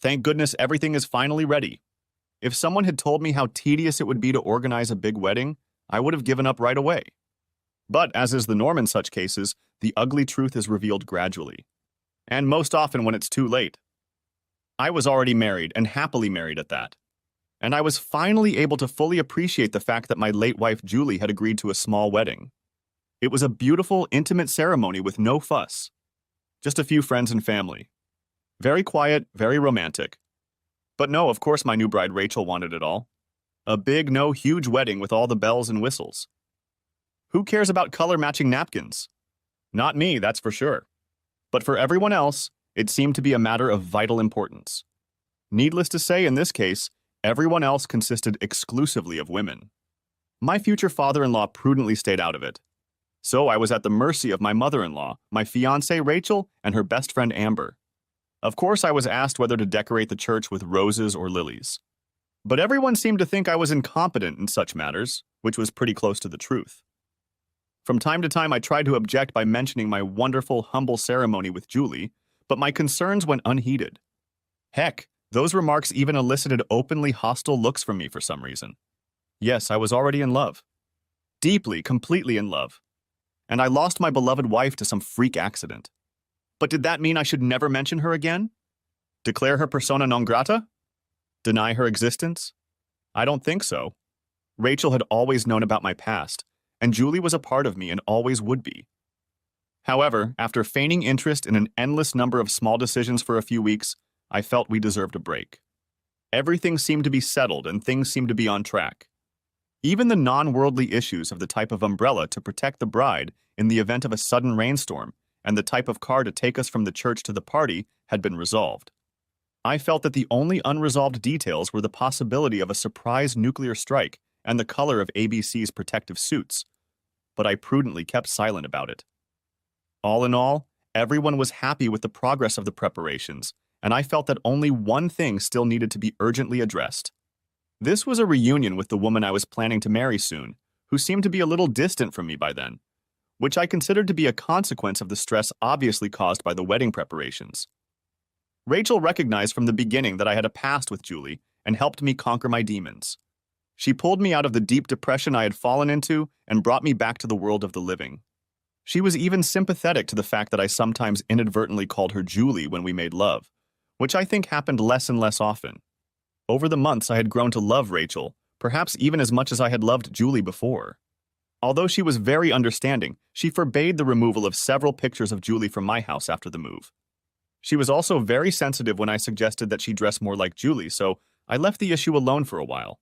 Thank goodness everything is finally ready. If someone had told me how tedious it would be to organize a big wedding, I would have given up right away. But, as is the norm in such cases, the ugly truth is revealed gradually. And most often when it's too late. I was already married, and happily married at that. And I was finally able to fully appreciate the fact that my late wife Julie had agreed to a small wedding. It was a beautiful, intimate ceremony with no fuss. Just a few friends and family. Very quiet, very romantic. But no, of course my new bride Rachel wanted it all. A big, no, huge wedding with all the bells and whistles. Who cares about color-matching napkins? Not me, that's for sure. But for everyone else, it seemed to be a matter of vital importance. Needless to say, in this case, everyone else consisted exclusively of women. My future father-in-law prudently stayed out of it. So I was at the mercy of my mother-in-law, my fiancée Rachel, and her best friend Amber. Of course, I was asked whether to decorate the church with roses or lilies. But everyone seemed to think I was incompetent in such matters, which was pretty close to the truth. From time to time, I tried to object by mentioning my wonderful, humble ceremony with Julie, but my concerns went unheeded. Heck, those remarks even elicited openly hostile looks from me for some reason. Yes, I was already in love. Deeply, completely in love. And I lost my beloved wife to some freak accident. But did that mean I should never mention her again? Declare her persona non grata? Deny her existence? I don't think so. Rachel had always known about my past, and Julie was a part of me and always would be. However, after feigning interest in an endless number of small decisions for a few weeks, I felt we deserved a break. Everything seemed to be settled and things seemed to be on track. Even the non-worldly issues of the type of umbrella to protect the bride in the event of a sudden rainstorm and the type of car to take us from the church to the party had been resolved. I felt that the only unresolved details were the possibility of a surprise nuclear strike and the color of ABC's protective suits, but I prudently kept silent about it. All in all, everyone was happy with the progress of the preparations, and I felt that only one thing still needed to be urgently addressed. This was a reunion with the woman I was planning to marry soon, who seemed to be a little distant from me by then, which I considered to be a consequence of the stress obviously caused by the wedding preparations. Rachel recognized from the beginning that I had a past with Julie and helped me conquer my demons. She pulled me out of the deep depression I had fallen into and brought me back to the world of the living. She was even sympathetic to the fact that I sometimes inadvertently called her Julie when we made love, which I think happened less and less often. Over the months, I had grown to love Rachel, perhaps even as much as I had loved Julie before. Although she was very understanding, she forbade the removal of several pictures of Julie from my house after the move. She was also very sensitive when I suggested that she dress more like Julie, so I left the issue alone for a while.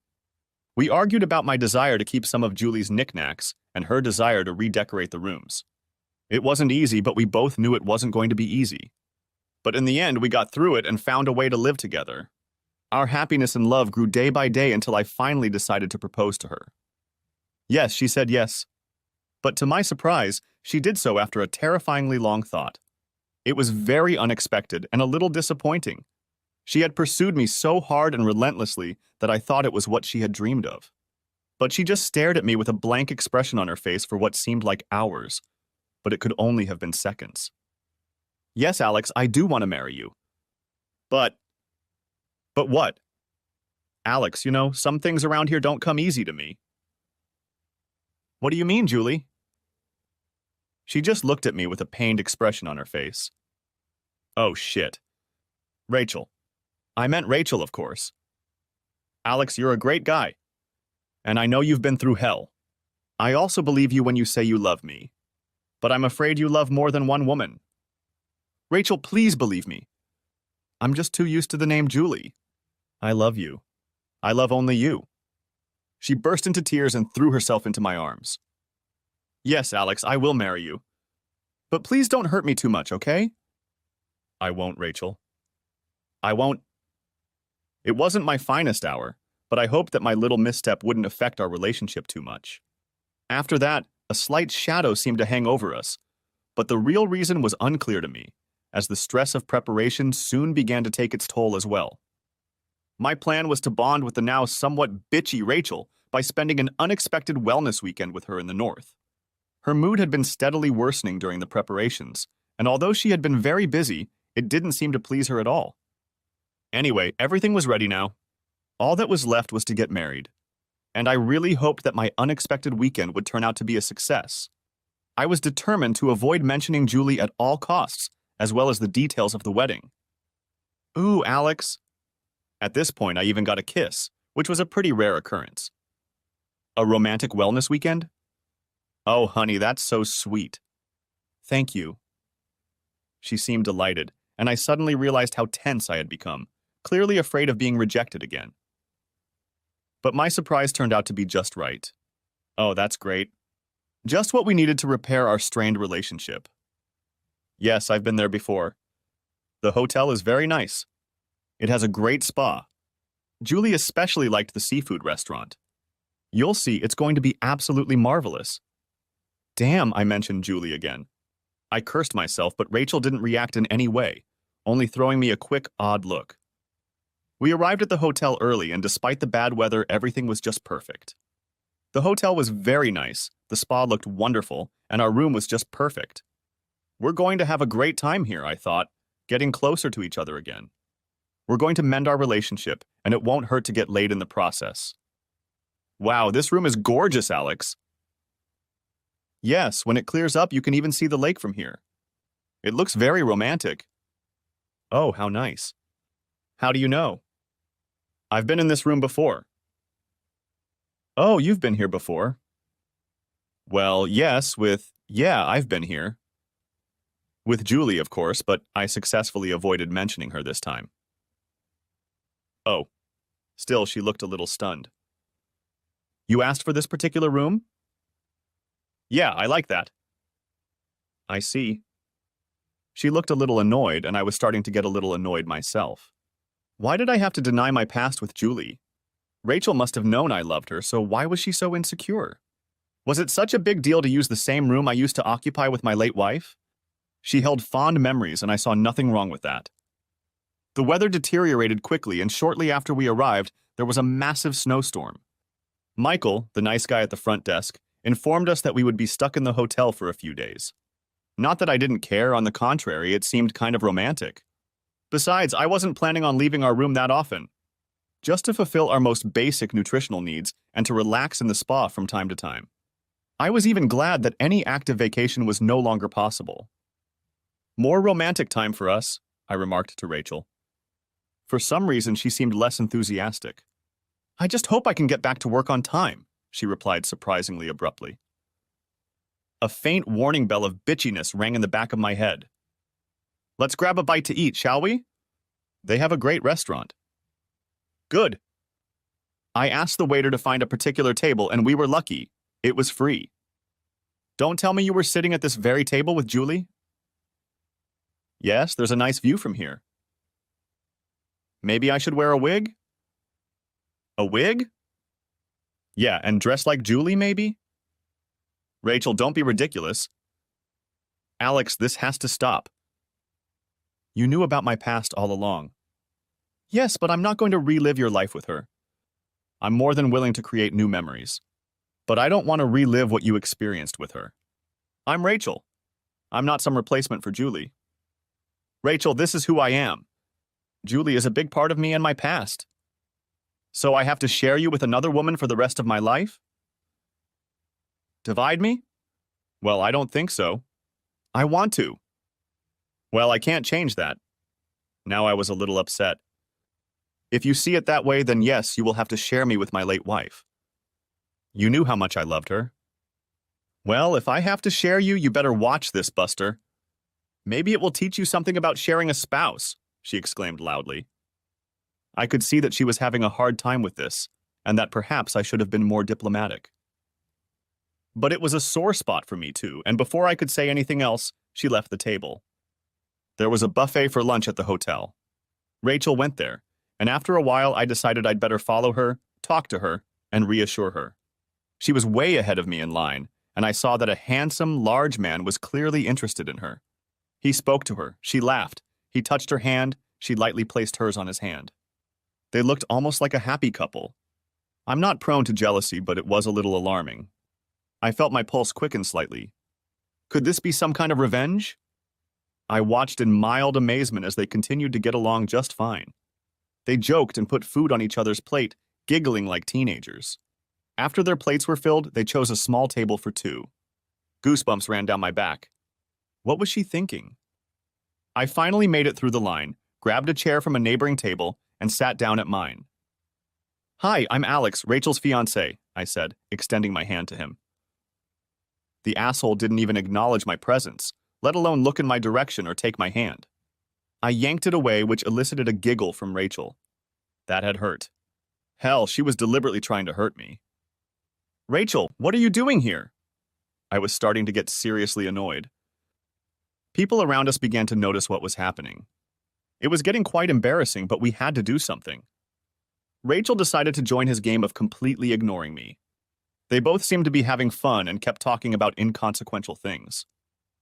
We argued about my desire to keep some of Julie's knickknacks and her desire to redecorate the rooms. It wasn't easy, but we both knew it wasn't going to be easy. But in the end, we got through it and found a way to live together. Our happiness and love grew day by day until I finally decided to propose to her. Yes, she said yes. But to my surprise, she did so after a terrifyingly long thought. It was very unexpected and a little disappointing. She had pursued me so hard and relentlessly that I thought it was what she had dreamed of. But she just stared at me with a blank expression on her face for what seemed like hours, but it could only have been seconds. Yes, Alex, I do want to marry you. But what? Alex, some things around here don't come easy to me. What do you mean, Julie? She just looked at me with a pained expression on her face. Oh, shit. Rachel. I meant Rachel, of course. Alex, you're a great guy. And I know you've been through hell. I also believe you when you say you love me. But I'm afraid you love more than one woman. Rachel, please believe me. I'm just too used to the name Julie. I love you. I love only you. She burst into tears and threw herself into my arms. Yes, Alex, I will marry you. But please don't hurt me too much, okay? I won't, Rachel. I won't. It wasn't my finest hour, but I hoped that my little misstep wouldn't affect our relationship too much. After that, a slight shadow seemed to hang over us, but the real reason was unclear to me, as the stress of preparation soon began to take its toll as well. My plan was to bond with the now somewhat bitchy Rachel by spending an unexpected wellness weekend with her in the north. Her mood had been steadily worsening during the preparations, and although she had been very busy, it didn't seem to please her at all. Anyway, everything was ready now. All that was left was to get married. And I really hoped that my unexpected weekend would turn out to be a success. I was determined to avoid mentioning Julie at all costs, as well as the details of the wedding. Ooh, Alex. At this point, I even got a kiss, which was a pretty rare occurrence. A romantic wellness weekend? Oh, honey, that's so sweet. Thank you. She seemed delighted, and I suddenly realized how tense I had become, clearly afraid of being rejected again. But my surprise turned out to be just right. Oh, that's great. Just what we needed to repair our strained relationship. Yes, I've been there before. The hotel is very nice. It has a great spa. Julie especially liked the seafood restaurant. You'll see, it's going to be absolutely marvelous. Damn, I mentioned Julie again. I cursed myself, but Rachel didn't react in any way, only throwing me a quick, odd look. We arrived at the hotel early, and despite the bad weather, everything was just perfect. The hotel was very nice, the spa looked wonderful, and our room was just perfect. We're going to have a great time here, I thought, getting closer to each other again. We're going to mend our relationship, and it won't hurt to get laid in the process. Wow, this room is gorgeous, Alex. Yes, when it clears up, you can even see the lake from here. It looks very romantic. Oh, how nice. How do you know? I've been in this room before. Oh, you've been here before? Well, yes, I've been here. With Julie, of course, but I successfully avoided mentioning her this time. Oh, still, she looked a little stunned. You asked for this particular room? Yeah, I like that. I see. She looked a little annoyed, and I was starting to get a little annoyed myself. Why did I have to deny my past with Julie? Rachel must have known I loved her, so why was she so insecure? Was it such a big deal to use the same room I used to occupy with my late wife? She held fond memories, and I saw nothing wrong with that. The weather deteriorated quickly, and shortly after we arrived, there was a massive snowstorm. Michael, the nice guy at the front desk, informed us that we would be stuck in the hotel for a few days. Not that I didn't care, on the contrary, it seemed kind of romantic. Besides, I wasn't planning on leaving our room that often. Just to fulfill our most basic nutritional needs and to relax in the spa from time to time. I was even glad that any active vacation was no longer possible. More romantic time for us, I remarked to Rachel. For some reason, she seemed less enthusiastic. I just hope I can get back to work on time, she replied surprisingly abruptly. A faint warning bell of bitchiness rang in the back of my head. Let's grab a bite to eat, shall we? They have a great restaurant. Good. I asked the waiter to find a particular table, and we were lucky. It was free. Don't tell me you were sitting at this very table with Julie? Yes, there's a nice view from here. Maybe I should wear a wig? A wig? Yeah, and dress like Julie, maybe? Rachel, don't be ridiculous. Alex, this has to stop. You knew about my past all along. Yes, but I'm not going to relive your life with her. I'm more than willing to create new memories. But I don't want to relive what you experienced with her. I'm Rachel. I'm not some replacement for Julie. Rachel, this is who I am. Julie is a big part of me and my past. So I have to share you with another woman for the rest of my life? Divide me? Well, I don't think so. I want to. Well, I can't change that. Now I was a little upset. If you see it that way, then yes, you will have to share me with my late wife. You knew how much I loved her. Well, if I have to share you, you better watch this, Buster. Maybe it will teach you something about sharing a spouse, she exclaimed loudly. I could see that she was having a hard time with this, and that perhaps I should have been more diplomatic. But it was a sore spot for me too, and before I could say anything else, she left the table. There was a buffet for lunch at the hotel. Rachel went there, and after a while I decided I'd better follow her, talk to her, and reassure her. She was way ahead of me in line, and I saw that a handsome, large man was clearly interested in her. He spoke to her, she laughed, he touched her hand, she lightly placed hers on his hand. They looked almost like a happy couple. I'm not prone to jealousy, but it was a little alarming. I felt my pulse quicken slightly. Could this be some kind of revenge? I watched in mild amazement as they continued to get along just fine. They joked and put food on each other's plate, giggling like teenagers. After their plates were filled, they chose a small table for two. Goosebumps ran down my back. What was she thinking? I finally made it through the line, grabbed a chair from a neighboring table, and sat down at mine. "Hi, I'm Alex, Rachel's fiancé," I said, extending my hand to him. The asshole didn't even acknowledge my presence, let alone look in my direction or take my hand. I yanked it away, which elicited a giggle from Rachel. That had hurt. Hell, she was deliberately trying to hurt me. "Rachel, what are you doing here?" I was starting to get seriously annoyed. People around us began to notice what was happening. It was getting quite embarrassing, but we had to do something. Rachel decided to join his game of completely ignoring me. They both seemed to be having fun and kept talking about inconsequential things.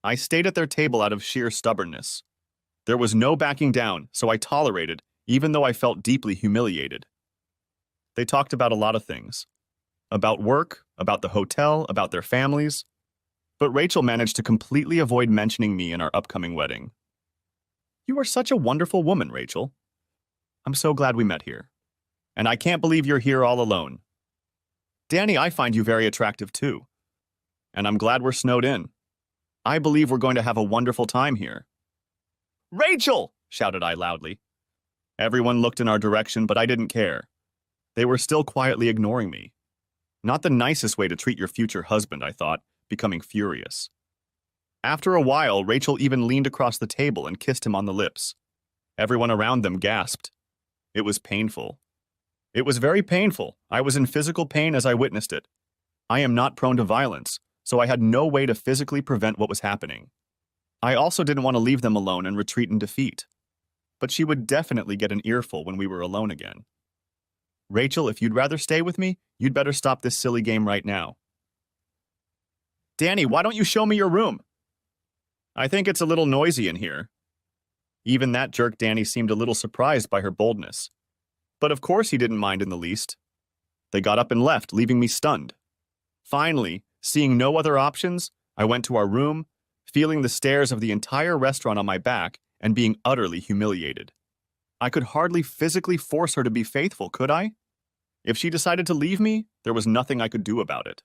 I stayed at their table out of sheer stubbornness. There was no backing down, so I tolerated, even though I felt deeply humiliated. They talked about a lot of things. About work, about the hotel, about their families. But Rachel managed to completely avoid mentioning me in our upcoming wedding. "You are such a wonderful woman, Rachel. I'm so glad we met here. And I can't believe you're here all alone. Danny, I find you very attractive too. And I'm glad we're snowed in. I believe we're going to have a wonderful time here." "Rachel!" shouted I loudly. Everyone looked in our direction, but I didn't care. They were still quietly ignoring me. Not the nicest way to treat your future husband, I thought, becoming furious. After a while, Rachel even leaned across the table and kissed him on the lips. Everyone around them gasped. It was painful. It was very painful. I was in physical pain as I witnessed it. I am not prone to violence, so I had no way to physically prevent what was happening. I also didn't want to leave them alone and retreat in defeat. But she would definitely get an earful when we were alone again. "Rachel, if you'd rather stay with me, you'd better stop this silly game right now." "Danny, why don't you show me your room?" "I think it's a little noisy in here." Even that jerk Danny seemed a little surprised by her boldness. But of course he didn't mind in the least. They got up and left, leaving me stunned. Finally, seeing no other options, I went to our room, feeling the stares of the entire restaurant on my back and being utterly humiliated. I could hardly physically force her to be faithful, could I? If she decided to leave me, there was nothing I could do about it.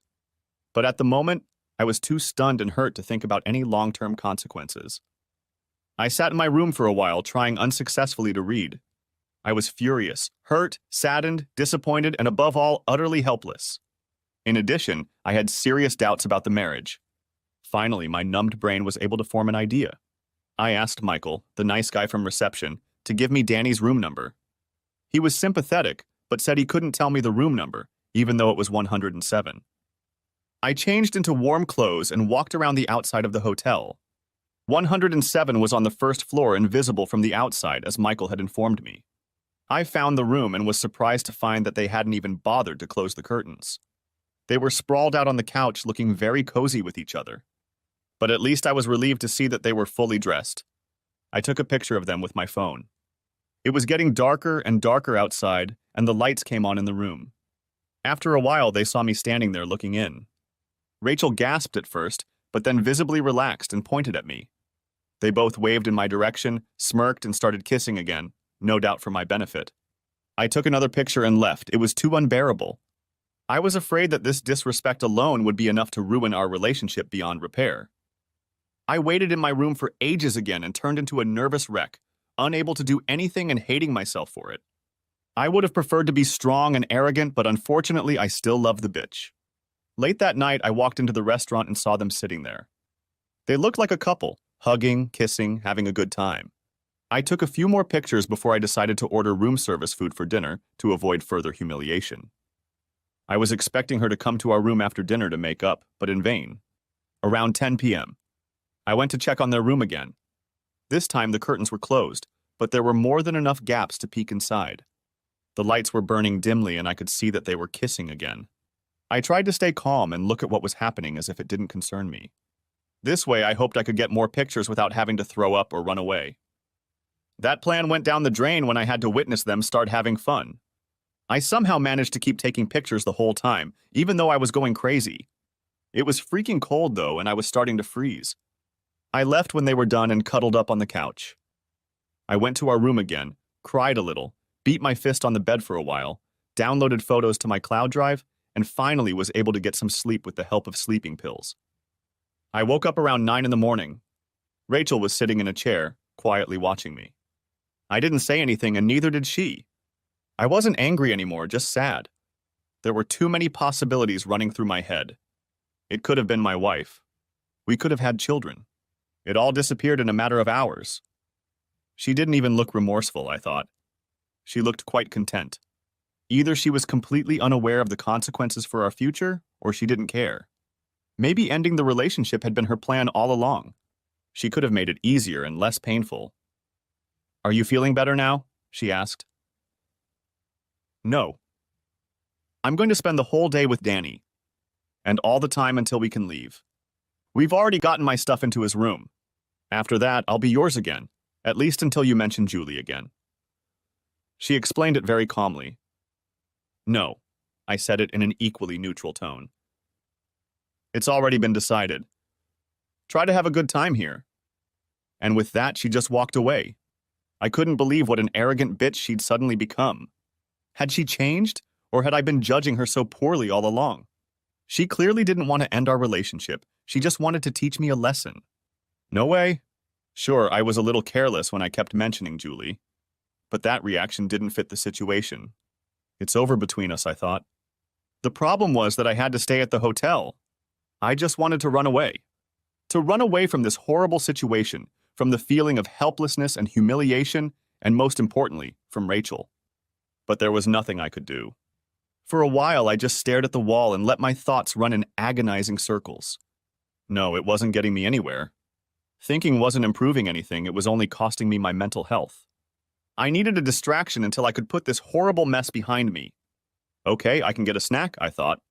But at the moment, I was too stunned and hurt to think about any long-term consequences. I sat in my room for a while, trying unsuccessfully to read. I was furious, hurt, saddened, disappointed, and above all, utterly helpless. In addition, I had serious doubts about the marriage. Finally, my numbed brain was able to form an idea. I asked Michael, the nice guy from reception, to give me Danny's room number. He was sympathetic, but said he couldn't tell me the room number, even though it was 107. I changed into warm clothes and walked around the outside of the hotel. 107 was on the first floor and visible from the outside, as Michael had informed me. I found the room and was surprised to find that they hadn't even bothered to close the curtains. They were sprawled out on the couch looking very cozy with each other. But at least I was relieved to see that they were fully dressed. I took a picture of them with my phone. It was getting darker and darker outside, and the lights came on in the room. After a while, they saw me standing there looking in. Rachel gasped at first, but then visibly relaxed and pointed at me. They both waved in my direction, smirked, and started kissing again, no doubt for my benefit. I took another picture and left. It was too unbearable. I was afraid that this disrespect alone would be enough to ruin our relationship beyond repair. I waited in my room for ages again and turned into a nervous wreck, unable to do anything and hating myself for it. I would have preferred to be strong and arrogant, but unfortunately I still loved the bitch. Late that night, I walked into the restaurant and saw them sitting there. They looked like a couple, hugging, kissing, having a good time. I took a few more pictures before I decided to order room service food for dinner to avoid further humiliation. I was expecting her to come to our room after dinner to make up, but in vain. Around 10 p.m., I went to check on their room again. This time the curtains were closed, but there were more than enough gaps to peek inside. The lights were burning dimly and I could see that they were kissing again. I tried to stay calm and look at what was happening as if it didn't concern me. This way I hoped I could get more pictures without having to throw up or run away. That plan went down the drain when I had to witness them start having fun. I somehow managed to keep taking pictures the whole time, even though I was going crazy. It was freaking cold though, and I was starting to freeze. I left when they were done and cuddled up on the couch. I went to our room again, cried a little, beat my fist on the bed for a while, downloaded photos to my cloud drive, and finally was able to get some sleep with the help of sleeping pills. I woke up around 9 in the morning. Rachel was sitting in a chair, quietly watching me. I didn't say anything, and neither did she. I wasn't angry anymore, just sad. There were too many possibilities running through my head. It could have been my wife. We could have had children. It all disappeared in a matter of hours. She didn't even look remorseful, I thought. She looked quite content. Either she was completely unaware of the consequences for our future, or she didn't care. Maybe ending the relationship had been her plan all along. She could have made it easier and less painful. "Are you feeling better now?" she asked. "No. I'm going to spend the whole day with Danny, and all the time until we can leave. We've already gotten my stuff into his room. After that, I'll be yours again, at least until you mention Julie again." She explained it very calmly. "No," I said it in an equally neutral tone. "It's already been decided. Try to have a good time here." And with that, she just walked away. I couldn't believe what an arrogant bitch she'd suddenly become. Had she changed, or had I been judging her so poorly all along? She clearly didn't want to end our relationship. She just wanted to teach me a lesson. No way. Sure, I was a little careless when I kept mentioning Julie, but that reaction didn't fit the situation. It's over between us, I thought. The problem was that I had to stay at the hotel. I just wanted to run away. To run away from this horrible situation, from the feeling of helplessness and humiliation, and most importantly, from Rachel. But there was nothing I could do. For a while, I just stared at the wall and let my thoughts run in agonizing circles. No, it wasn't getting me anywhere. Thinking wasn't improving anything, it was only costing me my mental health. I needed a distraction until I could put this horrible mess behind me. Okay, I can get a snack, I thought.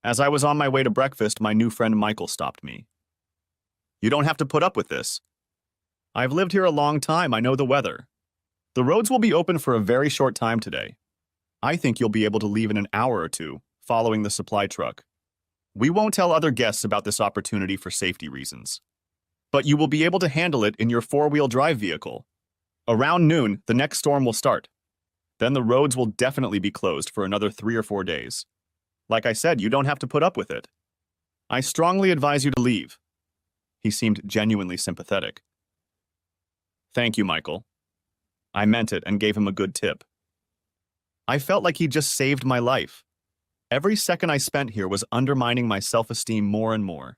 As I was on my way to breakfast, my new friend Michael stopped me. "You don't have to put up with this. I've lived here a long time, I know the weather. The roads will be open for a very short time today. I think you'll be able to leave in an hour or two, following the supply truck. We won't tell other guests about this opportunity for safety reasons. But you will be able to handle it in your four-wheel drive vehicle. Around noon, the next storm will start. Then the roads will definitely be closed for another 3 or 4 days. Like I said, you don't have to put up with it. I strongly advise you to leave." He seemed genuinely sympathetic. "Thank you, Michael." I meant it and gave him a good tip. I felt like he just saved my life. Every second I spent here was undermining my self-esteem more and more.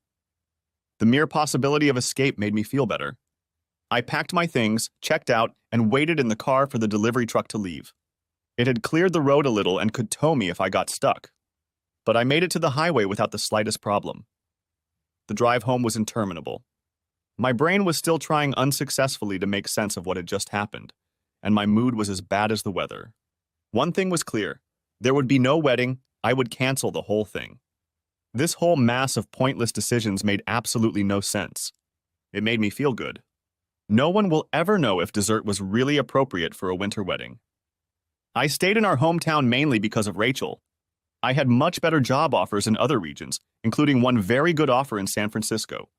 The mere possibility of escape made me feel better. I packed my things, checked out, and waited in the car for the delivery truck to leave. It had cleared the road a little and could tow me if I got stuck. But I made it to the highway without the slightest problem. The drive home was interminable. My brain was still trying unsuccessfully to make sense of what had just happened, and my mood was as bad as the weather. One thing was clear. There would be no wedding. I would cancel the whole thing. This whole mass of pointless decisions made absolutely no sense. It made me feel good. No one will ever know if dessert was really appropriate for a winter wedding. I stayed in our hometown mainly because of Rachel. I had much better job offers in other regions, including one very good offer in San Francisco.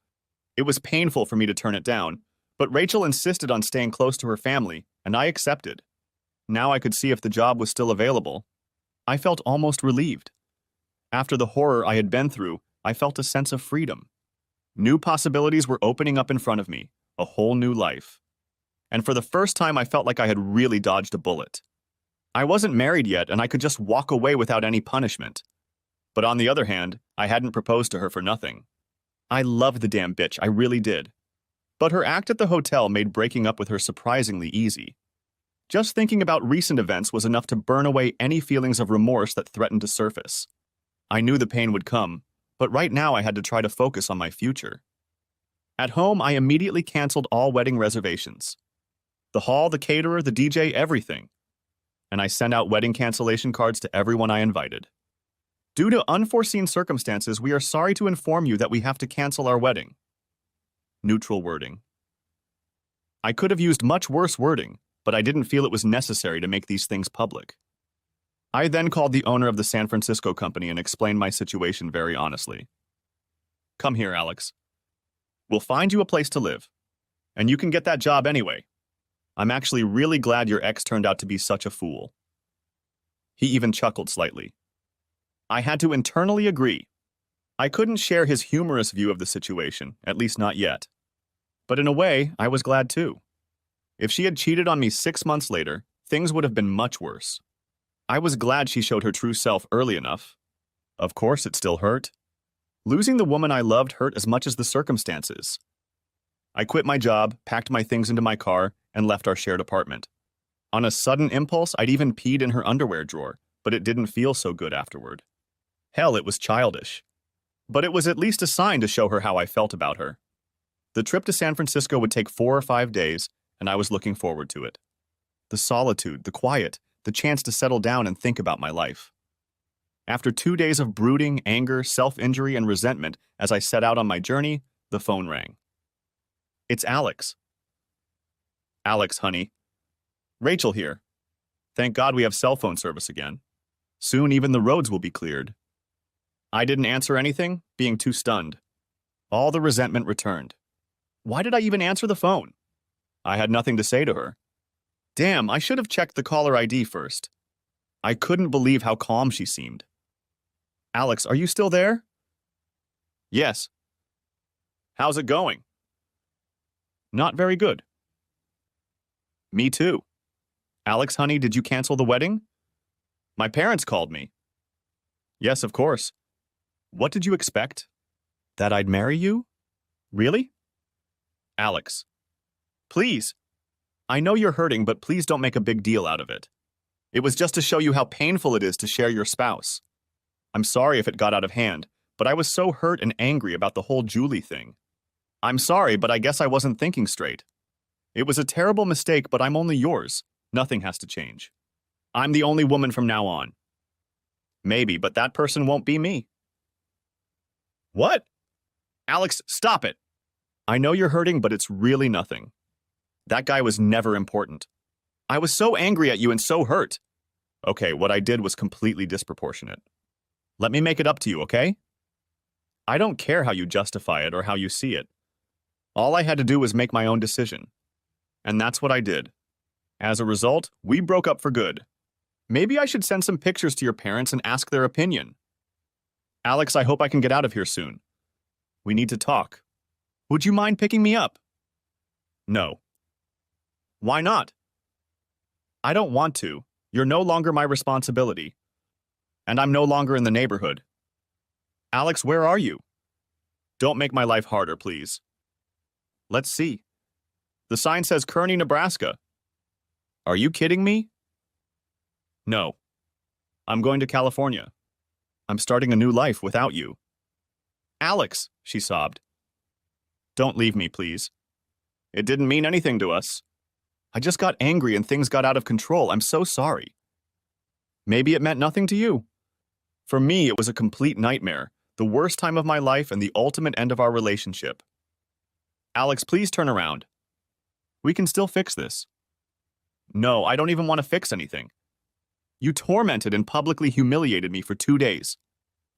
It was painful for me to turn it down, but Rachel insisted on staying close to her family, and I accepted. Now I could see if the job was still available. I felt almost relieved. After the horror I had been through, I felt a sense of freedom. New possibilities were opening up in front of me, a whole new life. And for the first time, I felt like I had really dodged a bullet. I wasn't married yet, and I could just walk away without any punishment. But on the other hand, I hadn't proposed to her for nothing. I loved the damn bitch, I really did. But her act at the hotel made breaking up with her surprisingly easy. Just thinking about recent events was enough to burn away any feelings of remorse that threatened to surface. I knew the pain would come, but right now I had to try to focus on my future. At home, I immediately canceled all wedding reservations. The hall, the caterer, the DJ, everything. And I sent out wedding cancellation cards to everyone I invited. Due to unforeseen circumstances, we are sorry to inform you that we have to cancel our wedding. Neutral wording. I could have used much worse wording, but I didn't feel it was necessary to make these things public. I then called the owner of the San Francisco company and explained my situation very honestly. "Come here, Alex. We'll find you a place to live. And you can get that job anyway. I'm actually really glad your ex turned out to be such a fool. He even chuckled slightly. I had to internally agree. I couldn't share his humorous view of the situation, at least not yet. But in a way, I was glad too. If she had cheated on me 6 months later, things would have been much worse. I was glad she showed her true self early enough. Of course, it still hurt. Losing the woman I loved hurt as much as the circumstances. I quit my job, packed my things into my car, and left our shared apartment. On a sudden impulse, I'd even peed in her underwear drawer, but it didn't feel so good afterward. Hell, it was childish. But it was at least a sign to show her how I felt about her. The trip to San Francisco would take 4 or 5 days, and I was looking forward to it. The solitude, the quiet, the chance to settle down and think about my life. After 2 days of brooding, anger, self-injury, and resentment as I set out on my journey, the phone rang. It's Alex. Alex, honey. Rachel here. Thank God we have cell phone service again. Soon even the roads will be cleared. I didn't answer anything, being too stunned. All the resentment returned. Why did I even answer the phone? I had nothing to say to her. Damn, I should have checked the caller ID first. I couldn't believe how calm she seemed. Alex, are you still there? Yes. How's it going? Not very good. Me too. Alex, honey, did you cancel the wedding? My parents called me. Yes, of course. What did you expect? That I'd marry you? Really? Alex. Please. I know you're hurting, but please don't make a big deal out of it. It was just to show you how painful it is to share your spouse. I'm sorry if it got out of hand, but I was so hurt and angry about the whole Julie thing. I'm sorry, but I guess I wasn't thinking straight. It was a terrible mistake, but I'm only yours. Nothing has to change. I'm the only woman from now on. Maybe, but that person won't be me. What? Alex, stop it. I know you're hurting, but it's really nothing. That guy was never important. I was so angry at you and so hurt. Okay, what I did was completely disproportionate. Let me make it up to you, okay? I don't care how you justify it or how you see it. All I had to do was make my own decision. And that's what I did. As a result, we broke up for good. Maybe I should send some pictures to your parents and ask their opinion. Alex, I hope I can get out of here soon. We need to talk. Would you mind picking me up? No. Why not? I don't want to. You're no longer my responsibility. And I'm no longer in the neighborhood. Alex, where are you? Don't make my life harder, please. Let's see. The sign says Kearney, Nebraska. Are you kidding me? No. I'm going to California. I'm starting a new life without you. Alex, she sobbed. Don't leave me, please. It didn't mean anything to us. I just got angry and things got out of control. I'm so sorry. Maybe it meant nothing to you. For me, it was a complete nightmare, the worst time of my life and the ultimate end of our relationship. Alex, please turn around. We can still fix this. No, I don't even want to fix anything. You tormented and publicly humiliated me for 2 days.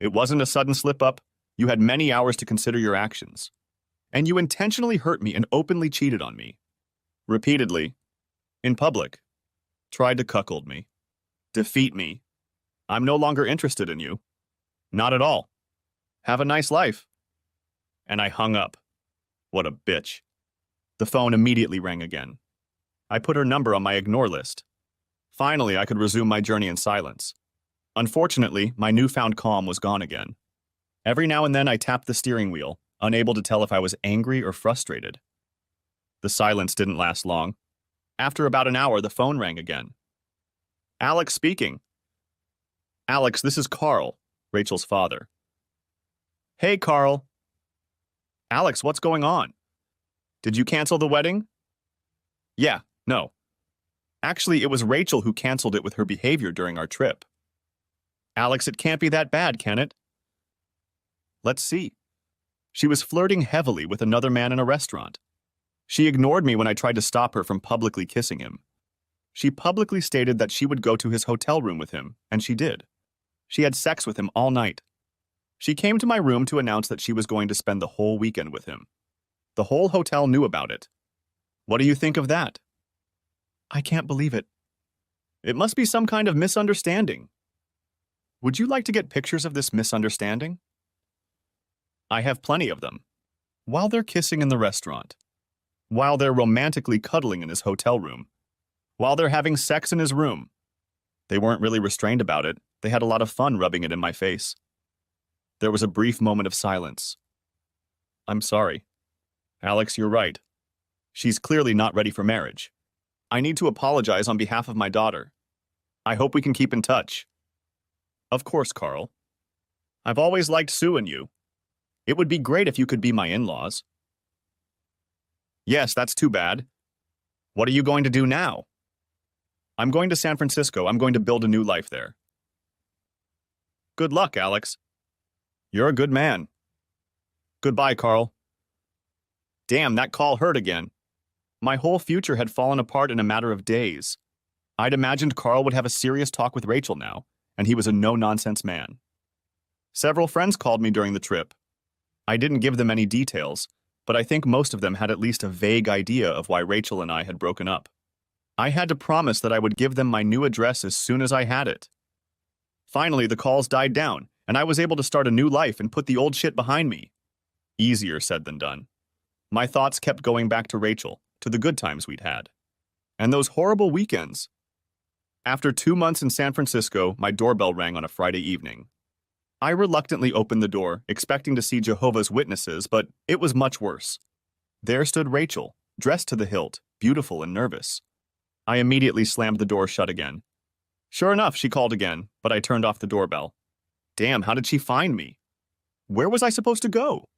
It wasn't a sudden slip-up. You had many hours to consider your actions. And you intentionally hurt me and openly cheated on me. Repeatedly. In public. Tried to cuckold me. Defeat me. I'm no longer interested in you. Not at all. Have a nice life. And I hung up. What a bitch. The phone immediately rang again. I put her number on my ignore list. Finally, I could resume my journey in silence. Unfortunately, my newfound calm was gone again. Every now and then I tapped the steering wheel, unable to tell if I was angry or frustrated. The silence didn't last long. After about an hour, the phone rang again. Alex speaking. Alex, this is Carl, Rachel's father. Hey, Carl. Alex, what's going on? Did you cancel the wedding? Yeah, no. Actually, it was Rachel who canceled it with her behavior during our trip. Alex, it can't be that bad, can it? Let's see. She was flirting heavily with another man in a restaurant. She ignored me when I tried to stop her from publicly kissing him. She publicly stated that she would go to his hotel room with him, and she did. She had sex with him all night. She came to my room to announce that she was going to spend the whole weekend with him. The whole hotel knew about it. What do you think of that? I can't believe it. It must be some kind of misunderstanding. Would you like to get pictures of this misunderstanding? I have plenty of them. While they're kissing in the restaurant. While they're romantically cuddling in his hotel room. While they're having sex in his room. They weren't really restrained about it. They had a lot of fun rubbing it in my face. There was a brief moment of silence. I'm sorry. Alex, you're right. She's clearly not ready for marriage. I need to apologize on behalf of my daughter. I hope we can keep in touch. Of course, Carl. I've always liked Sue and you. It would be great if you could be my in-laws. Yes, that's too bad. What are you going to do now? I'm going to San Francisco. I'm going to build a new life there. Good luck, Alex. You're a good man. Goodbye, Carl. Damn, that call hurt again. My whole future had fallen apart in a matter of days. I'd imagined Carl would have a serious talk with Rachel now, and he was a no-nonsense man. Several friends called me during the trip. I didn't give them any details, but I think most of them had at least a vague idea of why Rachel and I had broken up. I had to promise that I would give them my new address as soon as I had it. Finally, the calls died down, and I was able to start a new life and put the old shit behind me. Easier said than done. My thoughts kept going back to Rachel, to the good times we'd had. And those horrible weekends. After 2 months in San Francisco, my doorbell rang on a Friday evening. I reluctantly opened the door, expecting to see Jehovah's Witnesses, but it was much worse. There stood Rachel, dressed to the hilt, beautiful and nervous. I immediately slammed the door shut again. Sure enough, she called again, but I turned off the doorbell. Damn, how did she find me? Where was I supposed to go?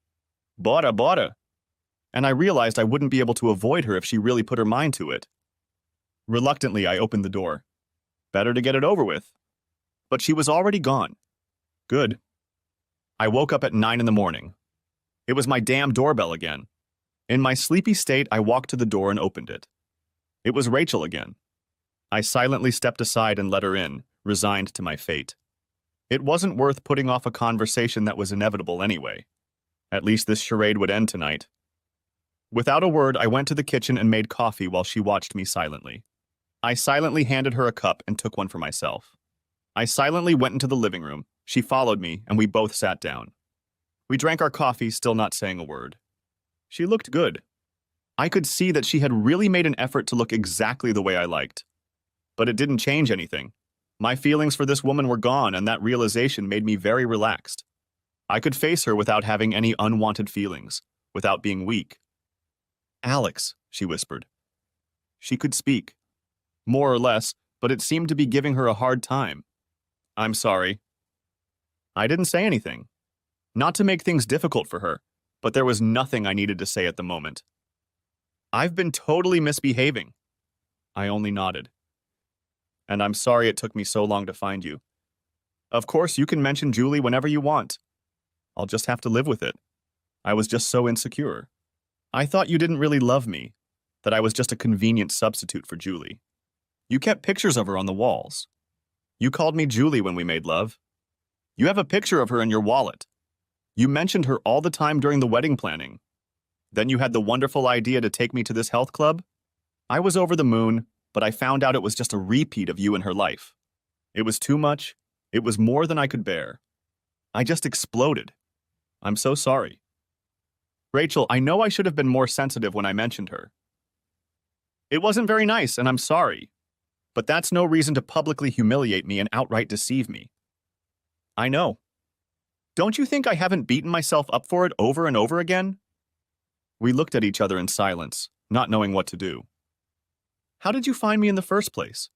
Bora. And I realized I wouldn't be able to avoid her if she really put her mind to it. Reluctantly, I opened the door. Better to get it over with. But she was already gone. Good. I woke up at 9 in the morning. It was my damn doorbell again. In my sleepy state, I walked to the door and opened it. It was Rachel again. I silently stepped aside and let her in, resigned to my fate. It wasn't worth putting off a conversation that was inevitable anyway. At least this charade would end tonight. Without a word, I went to the kitchen and made coffee while she watched me silently. I silently handed her a cup and took one for myself. I silently went into the living room. She followed me, and we both sat down. We drank our coffee, still not saying a word. She looked good. I could see that she had really made an effort to look exactly the way I liked. But it didn't change anything. My feelings for this woman were gone, and that realization made me very relaxed. I could face her without having any unwanted feelings, without being weak. Alex, she whispered. She could speak. More or less, but it seemed to be giving her a hard time. I'm sorry. I didn't say anything. Not to make things difficult for her, but there was nothing I needed to say at the moment. I've been totally misbehaving. I only nodded. And I'm sorry it took me so long to find you. Of course, you can mention Julie whenever you want. I'll just have to live with it. I was just so insecure. I thought you didn't really love me, that I was just a convenient substitute for Julie. You kept pictures of her on the walls. You called me Julie when we made love. You have a picture of her in your wallet. You mentioned her all the time during the wedding planning. Then you had the wonderful idea to take me to this health club. I was over the moon, but I found out it was just a repeat of you in her life. It was too much. It was more than I could bear. I just exploded. I'm so sorry. Rachel, I know I should have been more sensitive when I mentioned her. It wasn't very nice, and I'm sorry. But that's no reason to publicly humiliate me and outright deceive me. I know. Don't you think I haven't beaten myself up for it over and over again? We looked at each other in silence, not knowing what to do. How did you find me in the first place?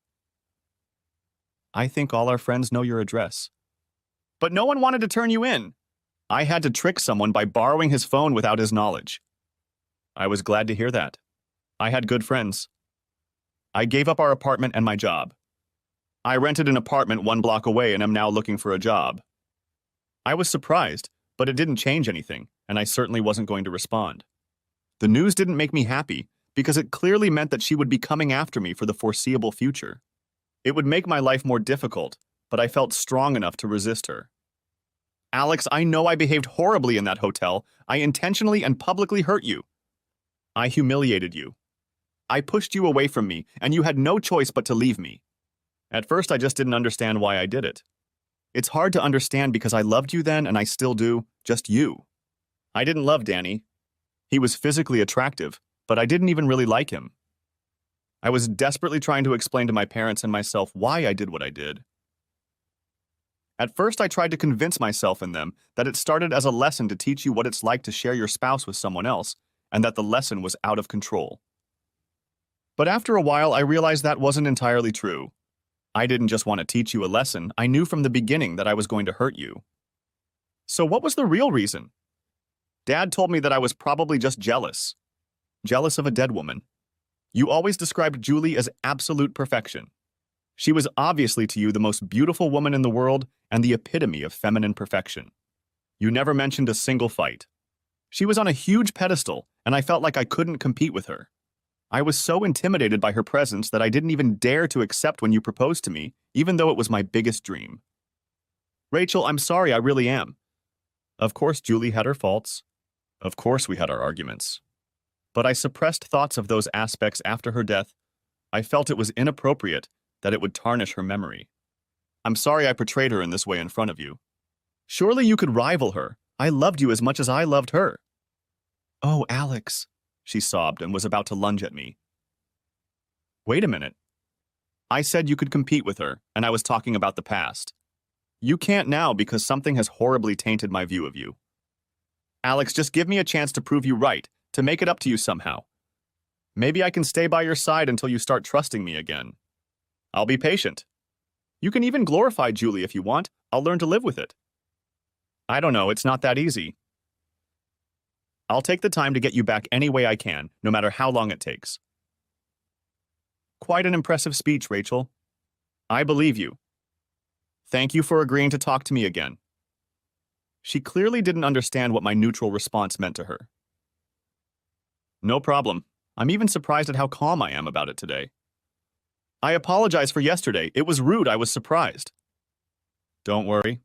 I think all our friends know your address. But no one wanted to turn you in. I had to trick someone by borrowing his phone without his knowledge. I was glad to hear that. I had good friends. I gave up our apartment and my job. I rented an apartment 1 block away and am now looking for a job. I was surprised, but it didn't change anything, and I certainly wasn't going to respond. The news didn't make me happy because it clearly meant that she would be coming after me for the foreseeable future. It would make my life more difficult, but I felt strong enough to resist her. Alex, I know I behaved horribly in that hotel. I intentionally and publicly hurt you. I humiliated you. I pushed you away from me, and you had no choice but to leave me. At first, I just didn't understand why I did it. It's hard to understand because I loved you then and I still do, just you. I didn't love Danny. He was physically attractive, but I didn't even really like him. I was desperately trying to explain to my parents and myself why I did what I did. At first, I tried to convince myself and them that it started as a lesson to teach you what it's like to share your spouse with someone else, and that the lesson was out of control. But after a while, I realized that wasn't entirely true. I didn't just want to teach you a lesson, I knew from the beginning that I was going to hurt you. So what was the real reason? Dad told me that I was probably just jealous. Jealous of a dead woman. You always described Julie as absolute perfection. She was obviously to you the most beautiful woman in the world and the epitome of feminine perfection. You never mentioned a single fight. She was on a huge pedestal, and I felt like I couldn't compete with her. I was so intimidated by her presence that I didn't even dare to accept when you proposed to me, even though it was my biggest dream. Rachel, I'm sorry, I really am. Of course, Julie had her faults. Of course, we had our arguments. But I suppressed thoughts of those aspects after her death. I felt it was inappropriate, that it would tarnish her memory. I'm sorry I portrayed her in this way in front of you. Surely you could rival her. I loved you as much as I loved her. Oh, Alex, she sobbed and was about to lunge at me. Wait a minute. I said you could compete with her, and I was talking about the past. You can't now because something has horribly tainted my view of you. Alex, just give me a chance to prove you right, to make it up to you somehow. Maybe I can stay by your side until you start trusting me again. I'll be patient. You can even glorify Julie if you want. I'll learn to live with it. I don't know, it's not that easy. I'll take the time to get you back any way I can, no matter how long it takes. Quite an impressive speech, Rachel. I believe you. Thank you for agreeing to talk to me again. She clearly didn't understand what my neutral response meant to her. No problem. I'm even surprised at how calm I am about it today. I apologize for yesterday. It was rude. I was surprised. Don't worry.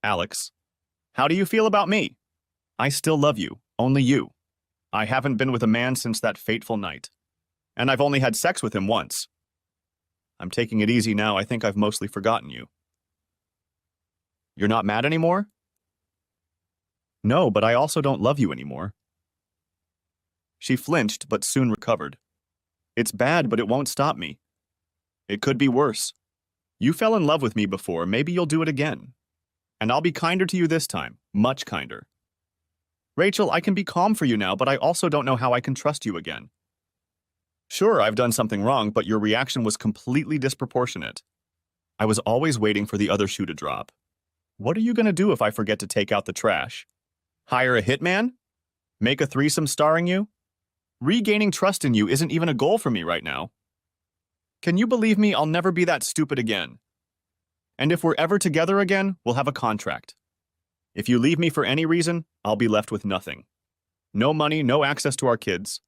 Alex, how do you feel about me? I still love you. Only you. I haven't been with a man since that fateful night. And I've only had sex with him once. I'm taking it easy now. I think I've mostly forgotten you. You're not mad anymore? No, but I also don't love you anymore. She flinched, but soon recovered. It's bad, but it won't stop me. It could be worse. You fell in love with me before, maybe you'll do it again. And I'll be kinder to you this time, much kinder. Rachel, I can be calm for you now, but I also don't know how I can trust you again. Sure, I've done something wrong, but your reaction was completely disproportionate. I was always waiting for the other shoe to drop. What are you going to do if I forget to take out the trash? Hire a hitman? Make a threesome starring you? Regaining trust in you isn't even a goal for me right now. Can you believe me? I'll never be that stupid again. And if we're ever together again, we'll have a contract. If you leave me for any reason, I'll be left with nothing. No money, no access to our kids.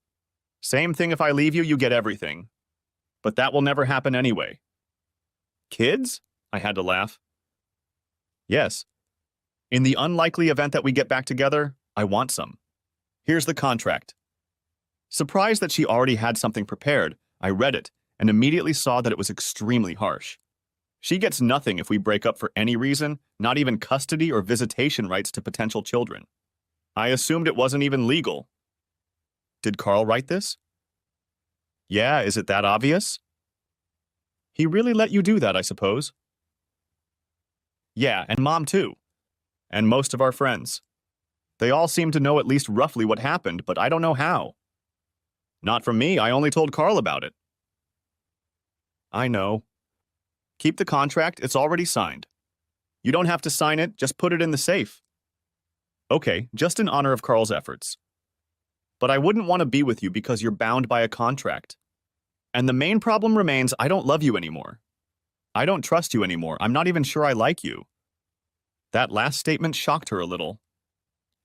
Same thing if I leave you, you get everything. But that will never happen anyway. Kids? I had to laugh. Yes. In the unlikely event that we get back together, I want some. Here's the contract. Surprised that she already had something prepared, I read it and immediately saw that it was extremely harsh. She gets nothing if we break up for any reason, not even custody or visitation rights to potential children. I assumed it wasn't even legal. Did Carl write this? Yeah, is it that obvious? He really let you do that, I suppose. Yeah, and Mom too. And most of our friends. They all seem to know at least roughly what happened, but I don't know how. Not from me, I only told Carl about it. I know. Keep the contract, it's already signed. You don't have to sign it, just put it in the safe. Okay, just in honor of Carl's efforts. But I wouldn't want to be with you because you're bound by a contract. And the main problem remains, I don't love you anymore. I don't trust you anymore, I'm not even sure I like you. That last statement shocked her a little.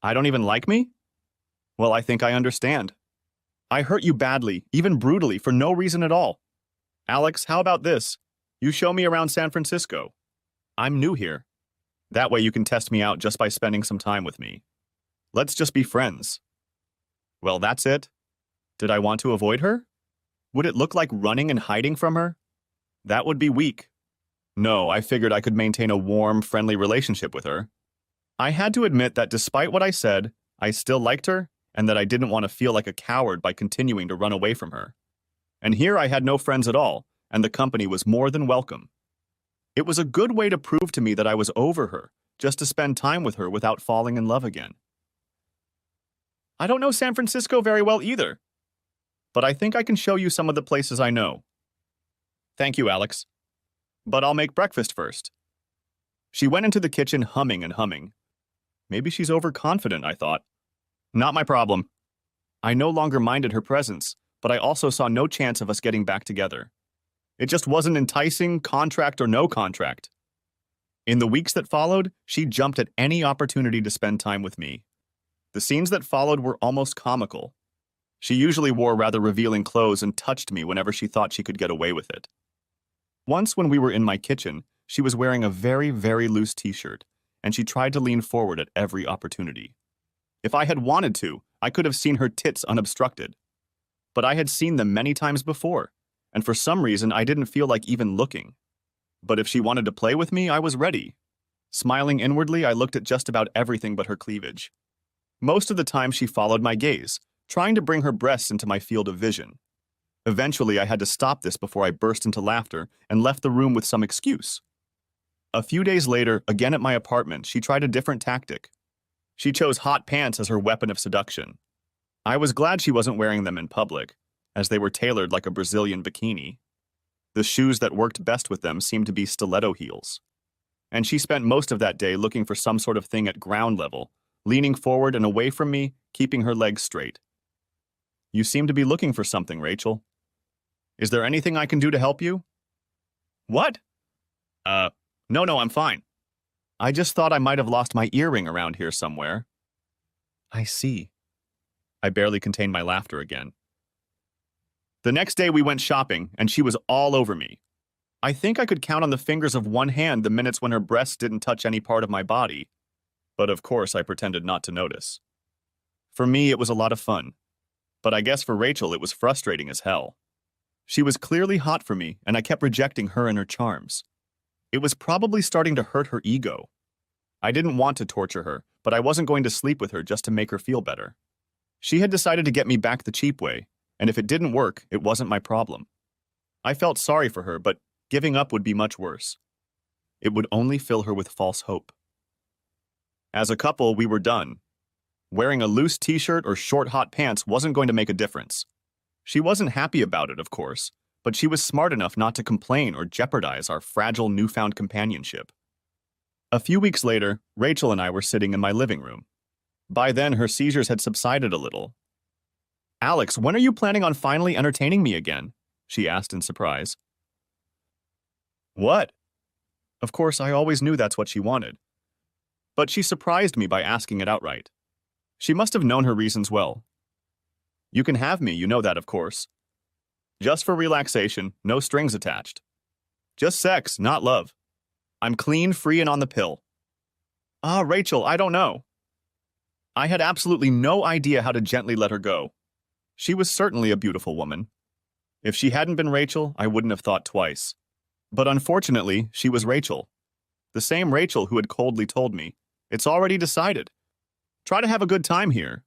I don't even like me? Well, I think I understand. I hurt you badly, even brutally, for no reason at all. Alex, how about this? You show me around San Francisco. I'm new here. That way you can test me out just by spending some time with me. Let's just be friends. Well, that's it. Did I want to avoid her? Would it look like running and hiding from her? That would be weak. No, I figured I could maintain a warm, friendly relationship with her. I had to admit that despite what I said, I still liked her and that I didn't want to feel like a coward by continuing to run away from her. And here I had no friends at all, and the company was more than welcome. It was a good way to prove to me that I was over her, just to spend time with her without falling in love again. I don't know San Francisco very well either, but I think I can show you some of the places I know. Thank you, Alex. But I'll make breakfast first. She went into the kitchen humming and humming. Maybe she's overconfident, I thought. Not my problem. I no longer minded her presence, but I also saw no chance of us getting back together. It just wasn't enticing, contract or no contract. In the weeks that followed, she jumped at any opportunity to spend time with me. The scenes that followed were almost comical. She usually wore rather revealing clothes and touched me whenever she thought she could get away with it. Once when we were in my kitchen, she was wearing a very, very loose t-shirt, and she tried to lean forward at every opportunity. If I had wanted to, I could have seen her tits unobstructed. But I had seen them many times before, and for some reason I didn't feel like even looking. But if she wanted to play with me, I was ready. Smiling inwardly, I looked at just about everything but her cleavage. Most of the time she followed my gaze, trying to bring her breasts into my field of vision. Eventually, I had to stop this before I burst into laughter and left the room with some excuse. A few days later, again at my apartment, she tried a different tactic. She chose hot pants as her weapon of seduction. I was glad she wasn't wearing them in public, as they were tailored like a Brazilian bikini. The shoes that worked best with them seemed to be stiletto heels. And she spent most of that day looking for some sort of thing at ground level, leaning forward and away from me, keeping her legs straight. You seem to be looking for something, Rachel. Is there anything I can do to help you? What? No, I'm fine. I just thought I might have lost my earring around here somewhere. I see. I barely contained my laughter again. The next day we went shopping, and she was all over me. I think I could count on the fingers of one hand the minutes when her breasts didn't touch any part of my body. But of course I pretended not to notice. For me, it was a lot of fun. But I guess for Rachel, it was frustrating as hell. She was clearly hot for me, and I kept rejecting her and her charms. It was probably starting to hurt her ego. I didn't want to torture her, but I wasn't going to sleep with her just to make her feel better. She had decided to get me back the cheap way, and if it didn't work, it wasn't my problem. I felt sorry for her, but giving up would be much worse. It would only fill her with false hope. As a couple, we were done. Wearing a loose t-shirt or short hot pants wasn't going to make a difference. She wasn't happy about it, of course, but she was smart enough not to complain or jeopardize our fragile newfound companionship. A few weeks later, Rachel and I were sitting in my living room. By then, her seizures had subsided a little. Alex, when are you planning on finally entertaining me again? She asked in surprise. What? Of course, I always knew that's what she wanted. But she surprised me by asking it outright. She must have known her reasons well. You can have me, you know that, of course. Just for relaxation, no strings attached. Just sex, not love. I'm clean, free, and on the pill. Ah, Rachel, I don't know. I had absolutely no idea how to gently let her go. She was certainly a beautiful woman. If she hadn't been Rachel, I wouldn't have thought twice. But unfortunately, she was Rachel. The same Rachel who had coldly told me, "It's already decided. Try to have a good time here."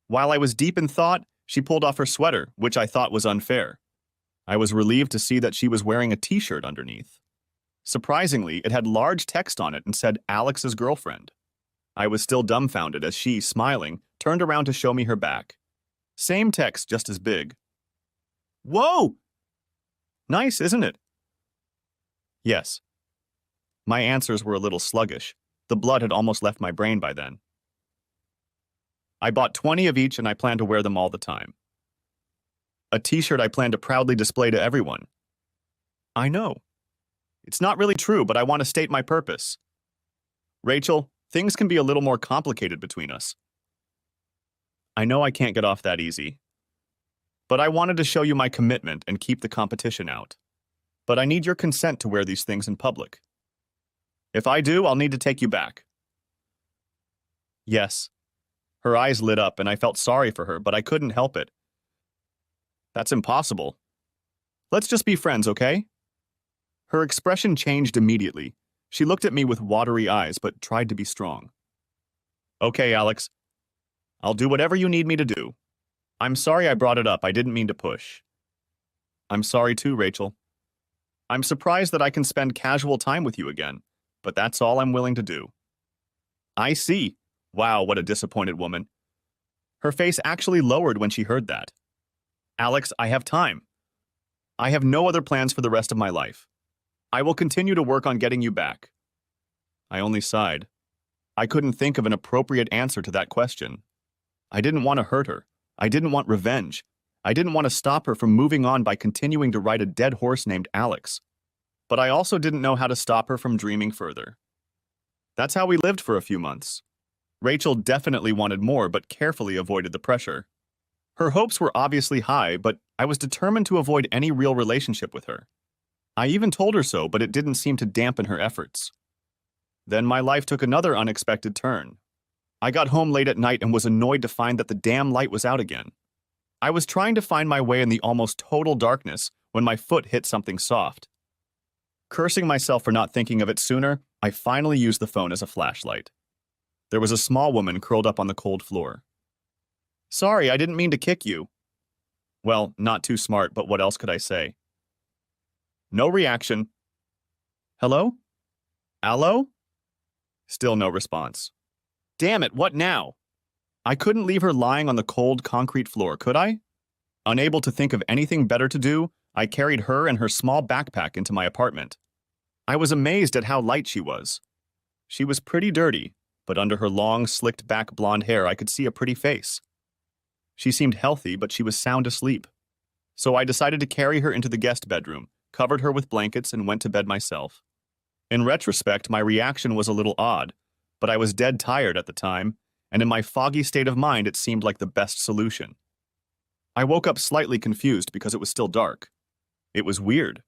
While I was deep in thought, she pulled off her sweater, which I thought was unfair. I was relieved to see that she was wearing a t-shirt underneath. Surprisingly, it had large text on it and said Alex's girlfriend. I was still dumbfounded as she, smiling, turned around to show me her back. Same text, just as big. Whoa! Nice, isn't it? Yes. My answers were a little sluggish. The blood had almost left my brain by then. I bought 20 of each and I plan to wear them all the time. A t-shirt I plan to proudly display to everyone. I know. It's not really true, but I want to state my purpose. Rachel, things can be a little more complicated between us. I know I can't get off that easy. But I wanted to show you my commitment and keep the competition out. But I need your consent to wear these things in public. If I do, I'll need to take you back. Yes. Her eyes lit up and I felt sorry for her, but I couldn't help it. That's impossible. Let's just be friends, okay? Her expression changed immediately. She looked at me with watery eyes, but tried to be strong. Okay, Alex. I'll do whatever you need me to do. I'm sorry I brought it up. I didn't mean to push. I'm sorry too, Rachel. I'm surprised that I can spend casual time with you again, but that's all I'm willing to do. I see. Wow, what a disappointed woman. Her face actually lowered when she heard that. Alex, I have time. I have no other plans for the rest of my life. I will continue to work on getting you back. I only sighed. I couldn't think of an appropriate answer to that question. I didn't want to hurt her. I didn't want revenge. I didn't want to stop her from moving on by continuing to ride a dead horse named Alex. But I also didn't know how to stop her from dreaming further. That's how we lived for a few months. Rachel definitely wanted more, but carefully avoided the pressure. Her hopes were obviously high, but I was determined to avoid any real relationship with her. I even told her so, but it didn't seem to dampen her efforts. Then my life took another unexpected turn. I got home late at night and was annoyed to find that the damn light was out again. I was trying to find my way in the almost total darkness when my foot hit something soft. Cursing myself for not thinking of it sooner, I finally used the phone as a flashlight. There was a small woman curled up on the cold floor. Sorry, I didn't mean to kick you. Well, not too smart, but what else could I say? No reaction. Hello? Allo? Still no response. Damn it, what now? I couldn't leave her lying on the cold concrete floor, could I? Unable to think of anything better to do, I carried her and her small backpack into my apartment. I was amazed at how light she was. She was pretty dirty, but under her long, slicked-back blonde hair I could see a pretty face. She seemed healthy, but she was sound asleep. So I decided to carry her into the guest bedroom, covered her with blankets, and went to bed myself. In retrospect, my reaction was a little odd, but I was dead tired at the time, and in my foggy state of mind it seemed like the best solution. I woke up slightly confused because it was still dark. It was weird.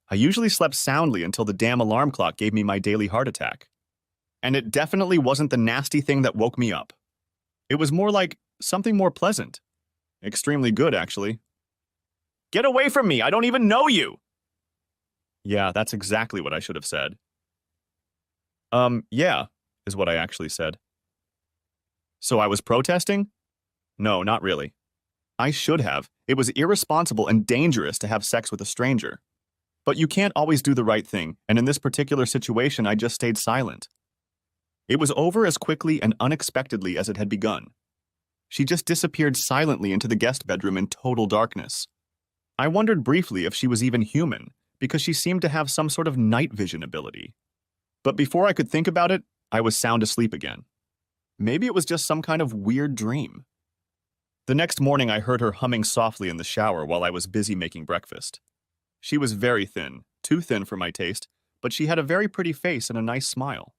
I usually slept soundly until the damn alarm clock gave me my daily heart attack. And it definitely wasn't the nasty thing that woke me up. It was more like something more pleasant. Extremely good, actually. Get away from me! I don't even know you! Yeah, that's exactly what I should have said. Yeah, is what I actually said. So I was protesting? No, not really. I should have. It was irresponsible and dangerous to have sex with a stranger. But you can't always do the right thing, and in this particular situation I just stayed silent. It was over as quickly and unexpectedly as it had begun. She just disappeared silently into the guest bedroom in total darkness. I wondered briefly if she was even human, because she seemed to have some sort of night vision ability. But before I could think about it, I was sound asleep again. Maybe it was just some kind of weird dream. The next morning I heard her humming softly in the shower while I was busy making breakfast. She was very thin, too thin for my taste, but she had a very pretty face and a nice smile.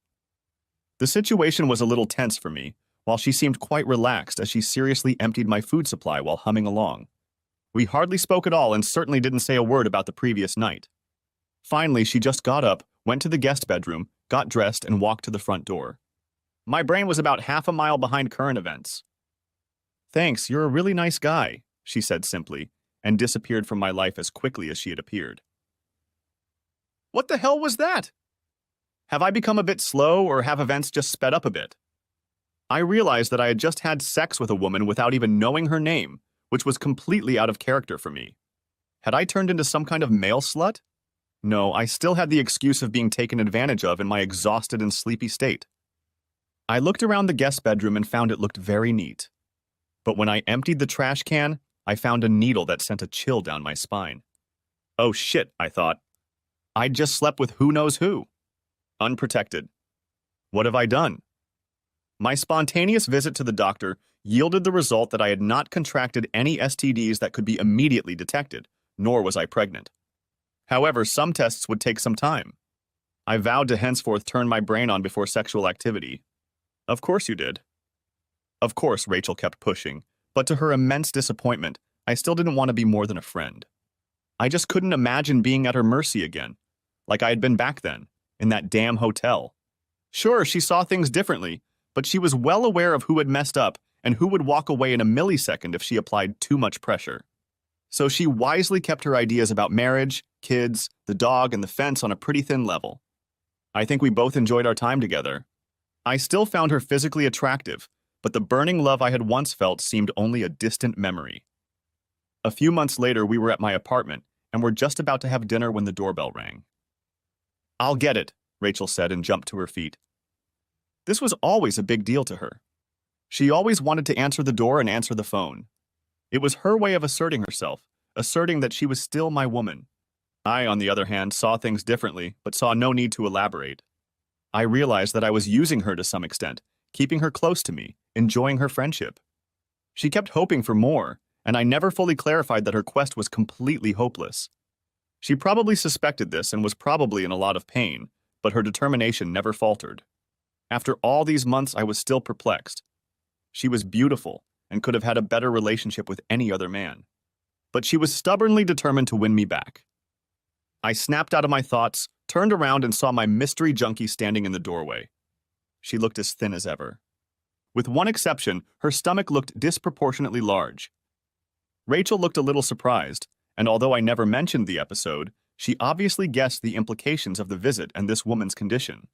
The situation was a little tense for me, while she seemed quite relaxed as she seriously emptied my food supply while humming along. We hardly spoke at all and certainly didn't say a word about the previous night. Finally, she just got up, went to the guest bedroom, got dressed, and walked to the front door. My brain was about half a mile behind current events. Thanks, you're a really nice guy, she said simply, and disappeared from my life as quickly as she had appeared. What the hell was that? Have I become a bit slow, or have events just sped up a bit? I realized that I had just had sex with a woman without even knowing her name, which was completely out of character for me. Had I turned into some kind of male slut? No, I still had the excuse of being taken advantage of in my exhausted and sleepy state. I looked around the guest bedroom and found it looked very neat. But when I emptied the trash can, I found a needle that sent a chill down my spine. Oh shit, I thought. I'd just slept with who knows who. Unprotected. What have I done? My spontaneous visit to the doctor yielded the result that I had not contracted any STDs that could be immediately detected, nor was I pregnant. However, some tests would take some time. I vowed to henceforth turn my brain on before sexual activity. Of course you did. Of course, Rachel kept pushing, but to her immense disappointment, I still didn't want to be more than a friend. I just couldn't imagine being at her mercy again, like I had been back then, in that damn hotel. Sure, she saw things differently, but she was well aware of who had messed up and who would walk away in a millisecond if she applied too much pressure. So she wisely kept her ideas about marriage, kids, the dog, and the fence on a pretty thin level. I think we both enjoyed our time together. I still found her physically attractive, but the burning love I had once felt seemed only a distant memory. A few months later, we were at my apartment and were just about to have dinner when the doorbell rang. "I'll get it," Rachel said and jumped to her feet. This was always a big deal to her. She always wanted to answer the door and answer the phone. It was her way of asserting herself, asserting that she was still my woman. I, on the other hand, saw things differently, but saw no need to elaborate. I realized that I was using her to some extent, keeping her close to me, enjoying her friendship. She kept hoping for more, and I never fully clarified that her quest was completely hopeless. She probably suspected this and was probably in a lot of pain, but her determination never faltered. After all these months, I was still perplexed. She was beautiful and could have had a better relationship with any other man. But she was stubbornly determined to win me back. I snapped out of my thoughts, turned around and saw my mystery junkie standing in the doorway. She looked as thin as ever. With one exception, her stomach looked disproportionately large. Rachel looked a little surprised, and although I never mentioned the episode, she obviously guessed the implications of the visit and this woman's condition.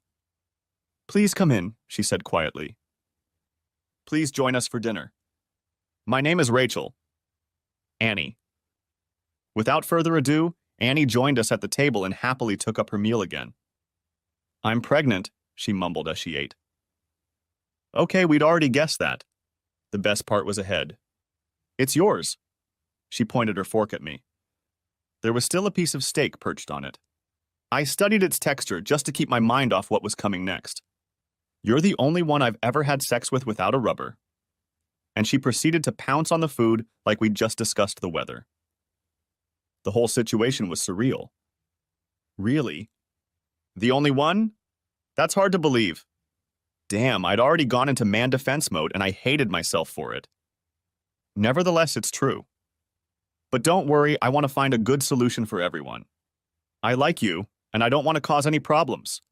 "Please come in," she said quietly. "Please join us for dinner. My name is Rachel. Annie." Without further ado, Annie joined us at the table and happily took up her meal again. "I'm pregnant," she mumbled as she ate. Okay, we'd already guessed that. The best part was ahead. "It's yours." She pointed her fork at me. There was still a piece of steak perched on it. I studied its texture just to keep my mind off what was coming next. "You're the only one I've ever had sex with without a rubber." And she proceeded to pounce on the food like we'd just discussed the weather. The whole situation was surreal. Really? The only one? That's hard to believe. Damn, I'd already gone into man defense mode and I hated myself for it. Nevertheless, it's true. But don't worry, I want to find a good solution for everyone. I like you, and I don't want to cause any problems.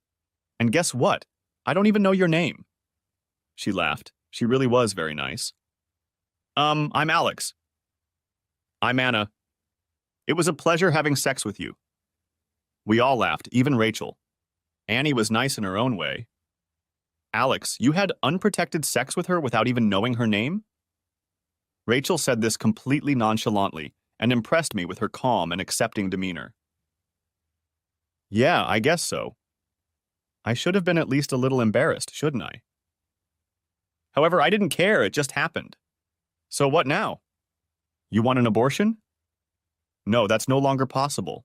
And guess what? I don't even know your name. She laughed. She really was very nice. I'm Alex. I'm Anna. It was a pleasure having sex with you. We all laughed, even Rachel. Annie was nice in her own way. Alex, you had unprotected sex with her without even knowing her name? Rachel said this completely nonchalantly and impressed me with her calm and accepting demeanor. Yeah, I guess so. I should have been at least a little embarrassed, shouldn't I? However, I didn't care, it just happened. So what now? You want an abortion? No, that's no longer possible.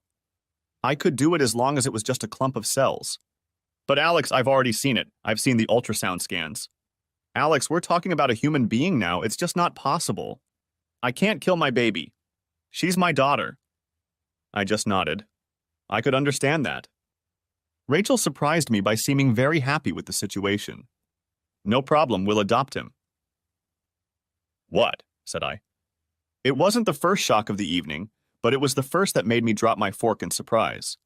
I could do it as long as it was just a clump of cells. But Alex, I've already seen it. I've seen the ultrasound scans. Alex, we're talking about a human being now. It's just not possible. I can't kill my baby. She's my daughter. I just nodded. I could understand that. Rachel surprised me by seeming very happy with the situation. No problem, we'll adopt him. What? Said I. It wasn't the first shock of the evening, but it was the first that made me drop my fork in surprise.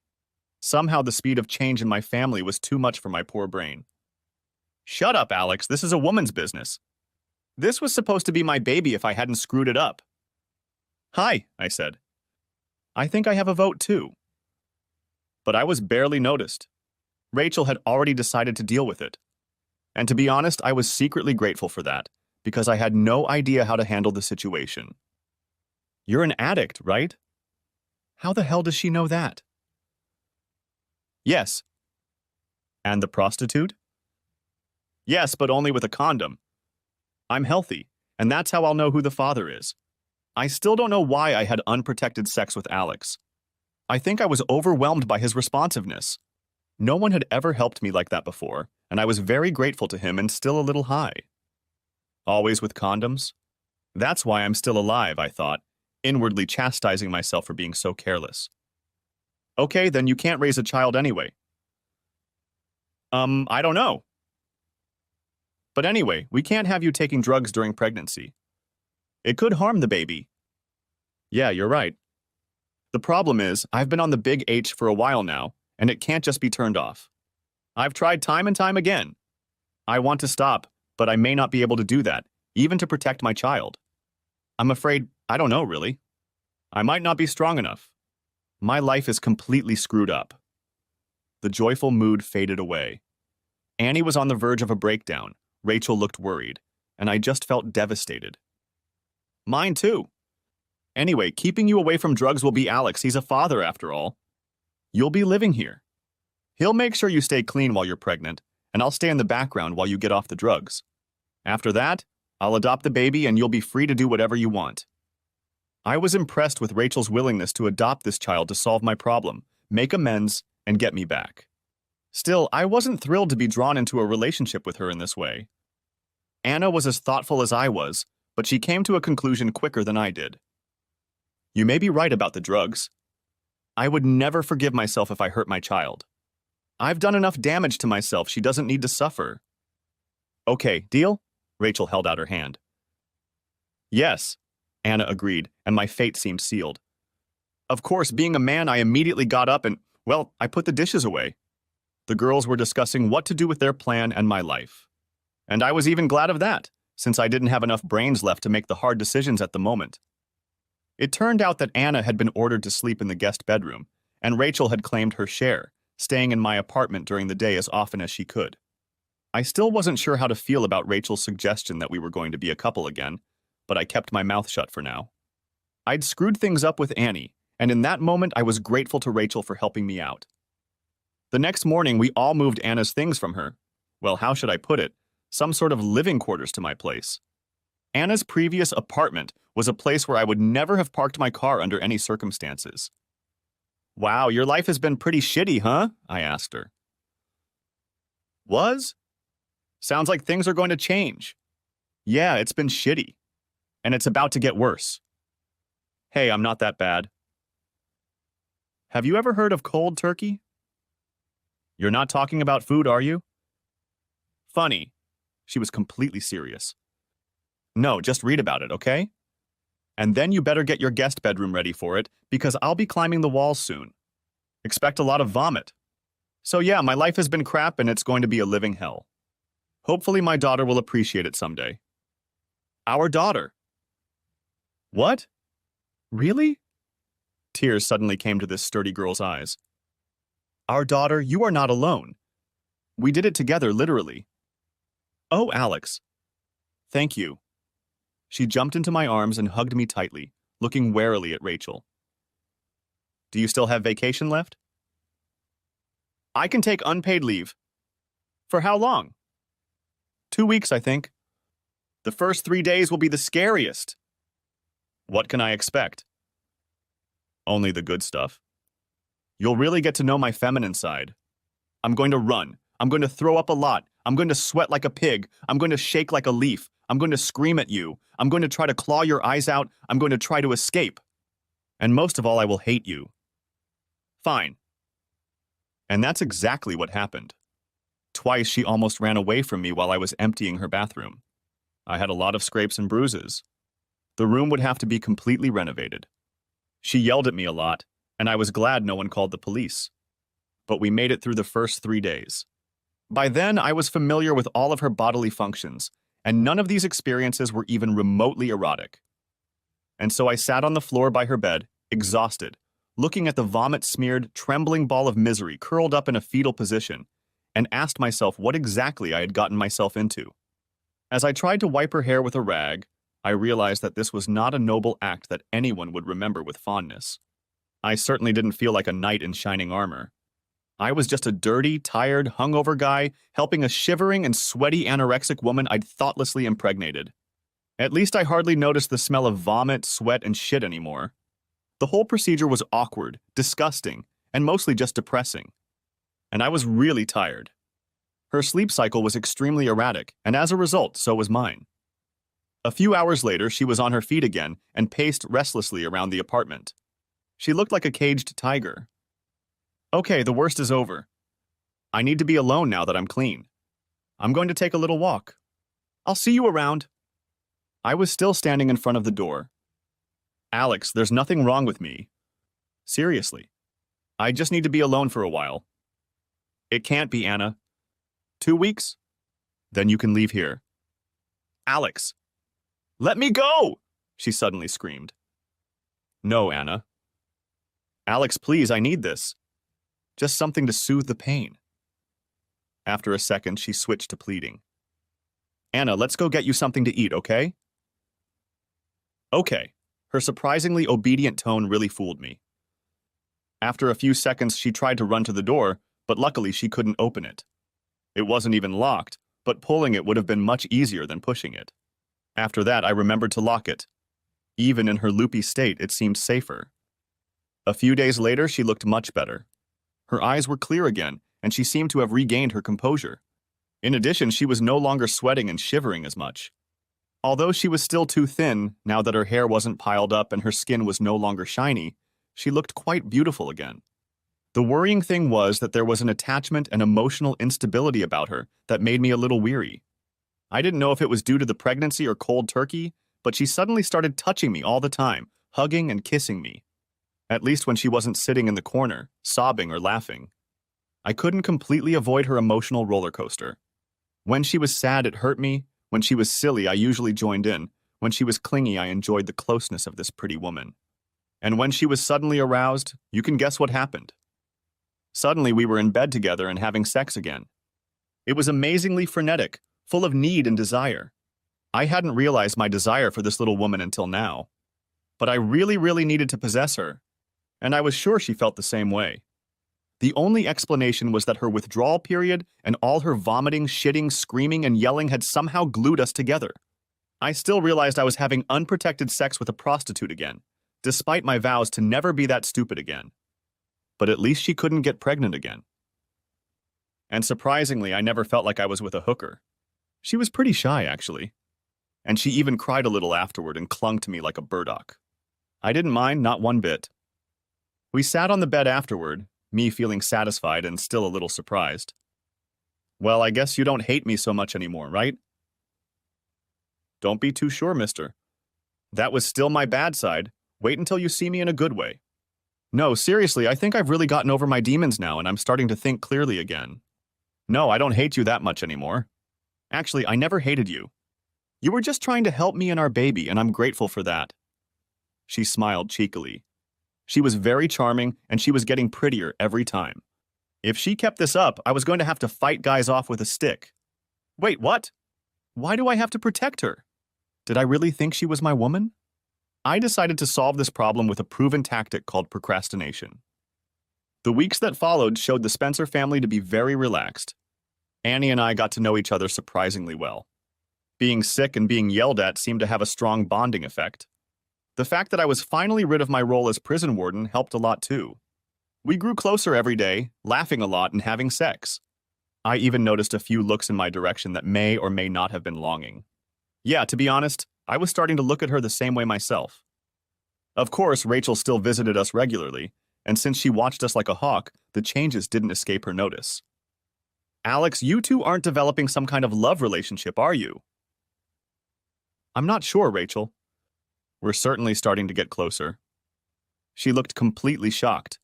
Somehow the speed of change in my family was too much for my poor brain. Shut up, Alex, this is a woman's business. This was supposed to be my baby if I hadn't screwed it up. Hi, I said. I think I have a vote too. But I was barely noticed. Rachel had already decided to deal with it. And to be honest, I was secretly grateful for that, because I had no idea how to handle the situation. You're an addict, right? How the hell does she know that? Yes. And the prostitute? Yes, but only with a condom. I'm healthy, and that's how I'll know who the father is. I still don't know why I had unprotected sex with Alex. I think I was overwhelmed by his responsiveness. No one had ever helped me like that before, and I was very grateful to him and still a little high. Always with condoms? That's why I'm still alive, I thought, inwardly chastising myself for being so careless. Okay, then you can't raise a child anyway. I don't know. But anyway, we can't have you taking drugs during pregnancy. It could harm the baby. Yeah, you're right. The problem is, I've been on the big H for a while now, and it can't just be turned off. I've tried time and time again. I want to stop, but I may not be able to do that, even to protect my child. I'm afraid, I don't know really. I might not be strong enough. My life is completely screwed up. The joyful mood faded away. Annie was on the verge of a breakdown. Rachel looked worried, and I just felt devastated. Mine too. Anyway, keeping you away from drugs will be Alex. He's a father after all. You'll be living here. He'll make sure you stay clean while you're pregnant, and I'll stay in the background while you get off the drugs. After that, I'll adopt the baby and you'll be free to do whatever you want. I was impressed with Rachel's willingness to adopt this child to solve my problem, make amends, and get me back. Still, I wasn't thrilled to be drawn into a relationship with her in this way. Anna was as thoughtful as I was, but she came to a conclusion quicker than I did. You may be right about the drugs. I would never forgive myself if I hurt my child. I've done enough damage to myself. She doesn't need to suffer. Okay, deal? Rachel held out her hand. Yes, Anna agreed, and my fate seemed sealed. Of course, being a man, I immediately got up and, well, I put the dishes away. The girls were discussing what to do with their plan and my life. And I was even glad of that, since I didn't have enough brains left to make the hard decisions at the moment. It turned out that Anna had been ordered to sleep in the guest bedroom, and Rachel had claimed her share, staying in my apartment during the day as often as she could. I still wasn't sure how to feel about Rachel's suggestion that we were going to be a couple again, but I kept my mouth shut for now. I'd screwed things up with Annie, and in that moment I was grateful to Rachel for helping me out. The next morning, we all moved Anna's things from her. Well, how should I put it? Some sort of living quarters to my place. Anna's previous apartment was a place where I would never have parked my car under any circumstances. Wow, your life has been pretty shitty, huh? I asked her. Was? Sounds like things are going to change. Yeah, it's been shitty. And it's about to get worse. Hey, I'm not that bad. Have you ever heard of cold turkey? You're not talking about food, are you? Funny. She was completely serious. No, just read about it, okay? And then you better get your guest bedroom ready for it, because I'll be climbing the walls soon. Expect a lot of vomit. So yeah, my life has been crap and it's going to be a living hell. Hopefully my daughter will appreciate it someday. Our daughter. What? Really? Tears suddenly came to this sturdy girl's eyes. Our daughter, you are not alone. We did it together, literally. Oh, Alex. Thank you. She jumped into my arms and hugged me tightly, looking warily at Rachel. Do you still have vacation left? I can take unpaid leave. For how long? 2 weeks, I think. The first 3 days will be the scariest. What can I expect? Only the good stuff. You'll really get to know my feminine side. I'm going to run. I'm going to throw up a lot. I'm going to sweat like a pig. I'm going to shake like a leaf. I'm going to scream at you. I'm going to try to claw your eyes out. I'm going to try to escape. And most of all, I will hate you. Fine. And that's exactly what happened. Twice she almost ran away from me while I was emptying her bathroom. I had a lot of scrapes and bruises. The room would have to be completely renovated. She yelled at me a lot, and I was glad no one called the police. But we made it through the first 3 days. By then, I was familiar with all of her bodily functions, and none of these experiences were even remotely erotic. And so I sat on the floor by her bed, exhausted, looking at the vomit-smeared, trembling ball of misery curled up in a fetal position, and asked myself what exactly I had gotten myself into. As I tried to wipe her hair with a rag, I realized that this was not a noble act that anyone would remember with fondness. I certainly didn't feel like a knight in shining armor. I was just a dirty, tired, hungover guy helping a shivering and sweaty anorexic woman I'd thoughtlessly impregnated. At least I hardly noticed the smell of vomit, sweat, and shit anymore. The whole procedure was awkward, disgusting, and mostly just depressing. And I was really tired. Her sleep cycle was extremely erratic, and as a result, so was mine. A few hours later, she was on her feet again and paced restlessly around the apartment. She looked like a caged tiger. Okay, the worst is over. I need to be alone now that I'm clean. I'm going to take a little walk. I'll see you around. I was still standing in front of the door. Alex, there's nothing wrong with me. Seriously. I just need to be alone for a while. It can't be, Anna. 2 weeks? Then you can leave here. Alex. Let me go! She suddenly screamed. No, Anna. Alex, please, I need this. Just something to soothe the pain. After a second, she switched to pleading. Anna, let's go get you something to eat, okay? Okay. Her surprisingly obedient tone really fooled me. After a few seconds, she tried to run to the door, but luckily she couldn't open it. It wasn't even locked, but pulling it would have been much easier than pushing it. After that, I remembered to lock it. Even in her loopy state, it seemed safer. A few days later, she looked much better. Her eyes were clear again, and she seemed to have regained her composure. In addition, she was no longer sweating and shivering as much. Although she was still too thin, now that her hair wasn't piled up and her skin was no longer shiny, she looked quite beautiful again. The worrying thing was that there was an attachment and emotional instability about her that made me a little weary. I didn't know if it was due to the pregnancy or cold turkey, but she suddenly started touching me all the time, hugging and kissing me. At least when she wasn't sitting in the corner, sobbing or laughing. I couldn't completely avoid her emotional roller coaster. When she was sad, it hurt me. When she was silly, I usually joined in. When she was clingy, I enjoyed the closeness of this pretty woman. And when she was suddenly aroused, you can guess what happened. Suddenly, we were in bed together and having sex again. It was amazingly frenetic, full of need and desire. I hadn't realized my desire for this little woman until now. But I really needed to possess her. And I was sure she felt the same way. The only explanation was that her withdrawal period and all her vomiting, shitting, screaming, and yelling had somehow glued us together. I still realized I was having unprotected sex with a prostitute again, despite my vows to never be that stupid again. But at least she couldn't get pregnant again. And surprisingly, I never felt like I was with a hooker. She was pretty shy, actually. And she even cried a little afterward and clung to me like a burdock. I didn't mind, not one bit. We sat on the bed afterward, me feeling satisfied and still a little surprised. Well, I guess you don't hate me so much anymore, right? Don't be too sure, mister. That was still my bad side. Wait until you see me in a good way. No, seriously, I think I've really gotten over my demons now and I'm starting to think clearly again. No, I don't hate you that much anymore. Actually, I never hated you. You were just trying to help me and our baby, and I'm grateful for that. She smiled cheekily. She was very charming, and she was getting prettier every time. If she kept this up, I was going to have to fight guys off with a stick. Wait, what? Why do I have to protect her? Did I really think she was my woman? I decided to solve this problem with a proven tactic called procrastination. The weeks that followed showed the Spencer family to be very relaxed. Annie and I got to know each other surprisingly well. Being sick and being yelled at seemed to have a strong bonding effect. The fact that I was finally rid of my role as prison warden helped a lot too. We grew closer every day, laughing a lot and having sex. I even noticed a few looks in my direction that may or may not have been longing. Yeah, to be honest, I was starting to look at her the same way myself. Of course, Rachel still visited us regularly, and since she watched us like a hawk, the changes didn't escape her notice. Alex, you two aren't developing some kind of love relationship, are you? I'm not sure, Rachel. We're certainly starting to get closer. She looked completely shocked.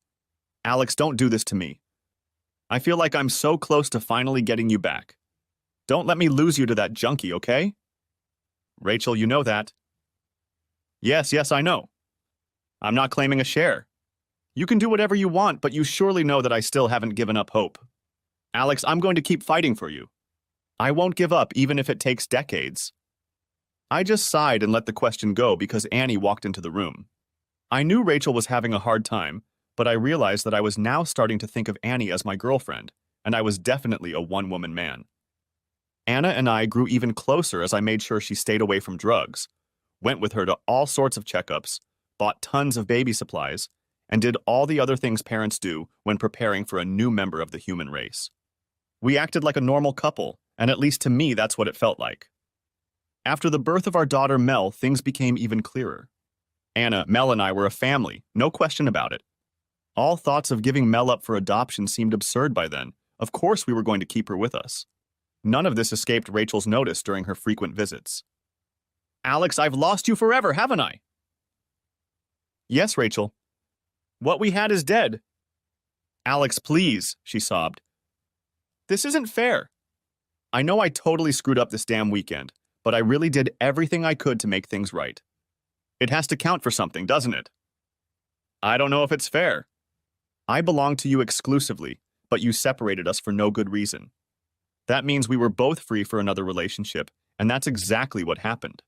Alex, don't do this to me. I feel like I'm so close to finally getting you back. Don't let me lose you to that junkie, okay? Rachel, you know that. Yes, I know. I'm not claiming a share. You can do whatever you want, but you surely know that I still haven't given up hope. Alex, I'm going to keep fighting for you. I won't give up even if it takes decades. I just sighed and let the question go because Annie walked into the room. I knew Rachel was having a hard time, but I realized that I was now starting to think of Annie as my girlfriend, and I was definitely a one-woman man. Anna and I grew even closer as I made sure she stayed away from drugs, went with her to all sorts of checkups, bought tons of baby supplies, and did all the other things parents do when preparing for a new member of the human race. We acted like a normal couple, and at least to me that's what it felt like. After the birth of our daughter Mel, things became even clearer. Anna, Mel, and I were a family, no question about it. All thoughts of giving Mel up for adoption seemed absurd by then. Of course we were going to keep her with us. None of this escaped Rachel's notice during her frequent visits. Alex, I've lost you forever, haven't I? Yes, Rachel. What we had is dead. Alex, please, she sobbed. This isn't fair. I know I totally screwed up this damn weekend, but I really did everything I could to make things right. It has to count for something, doesn't it? I don't know if it's fair. I belong to you exclusively, but you separated us for no good reason. That means we were both free for another relationship, and that's exactly what happened.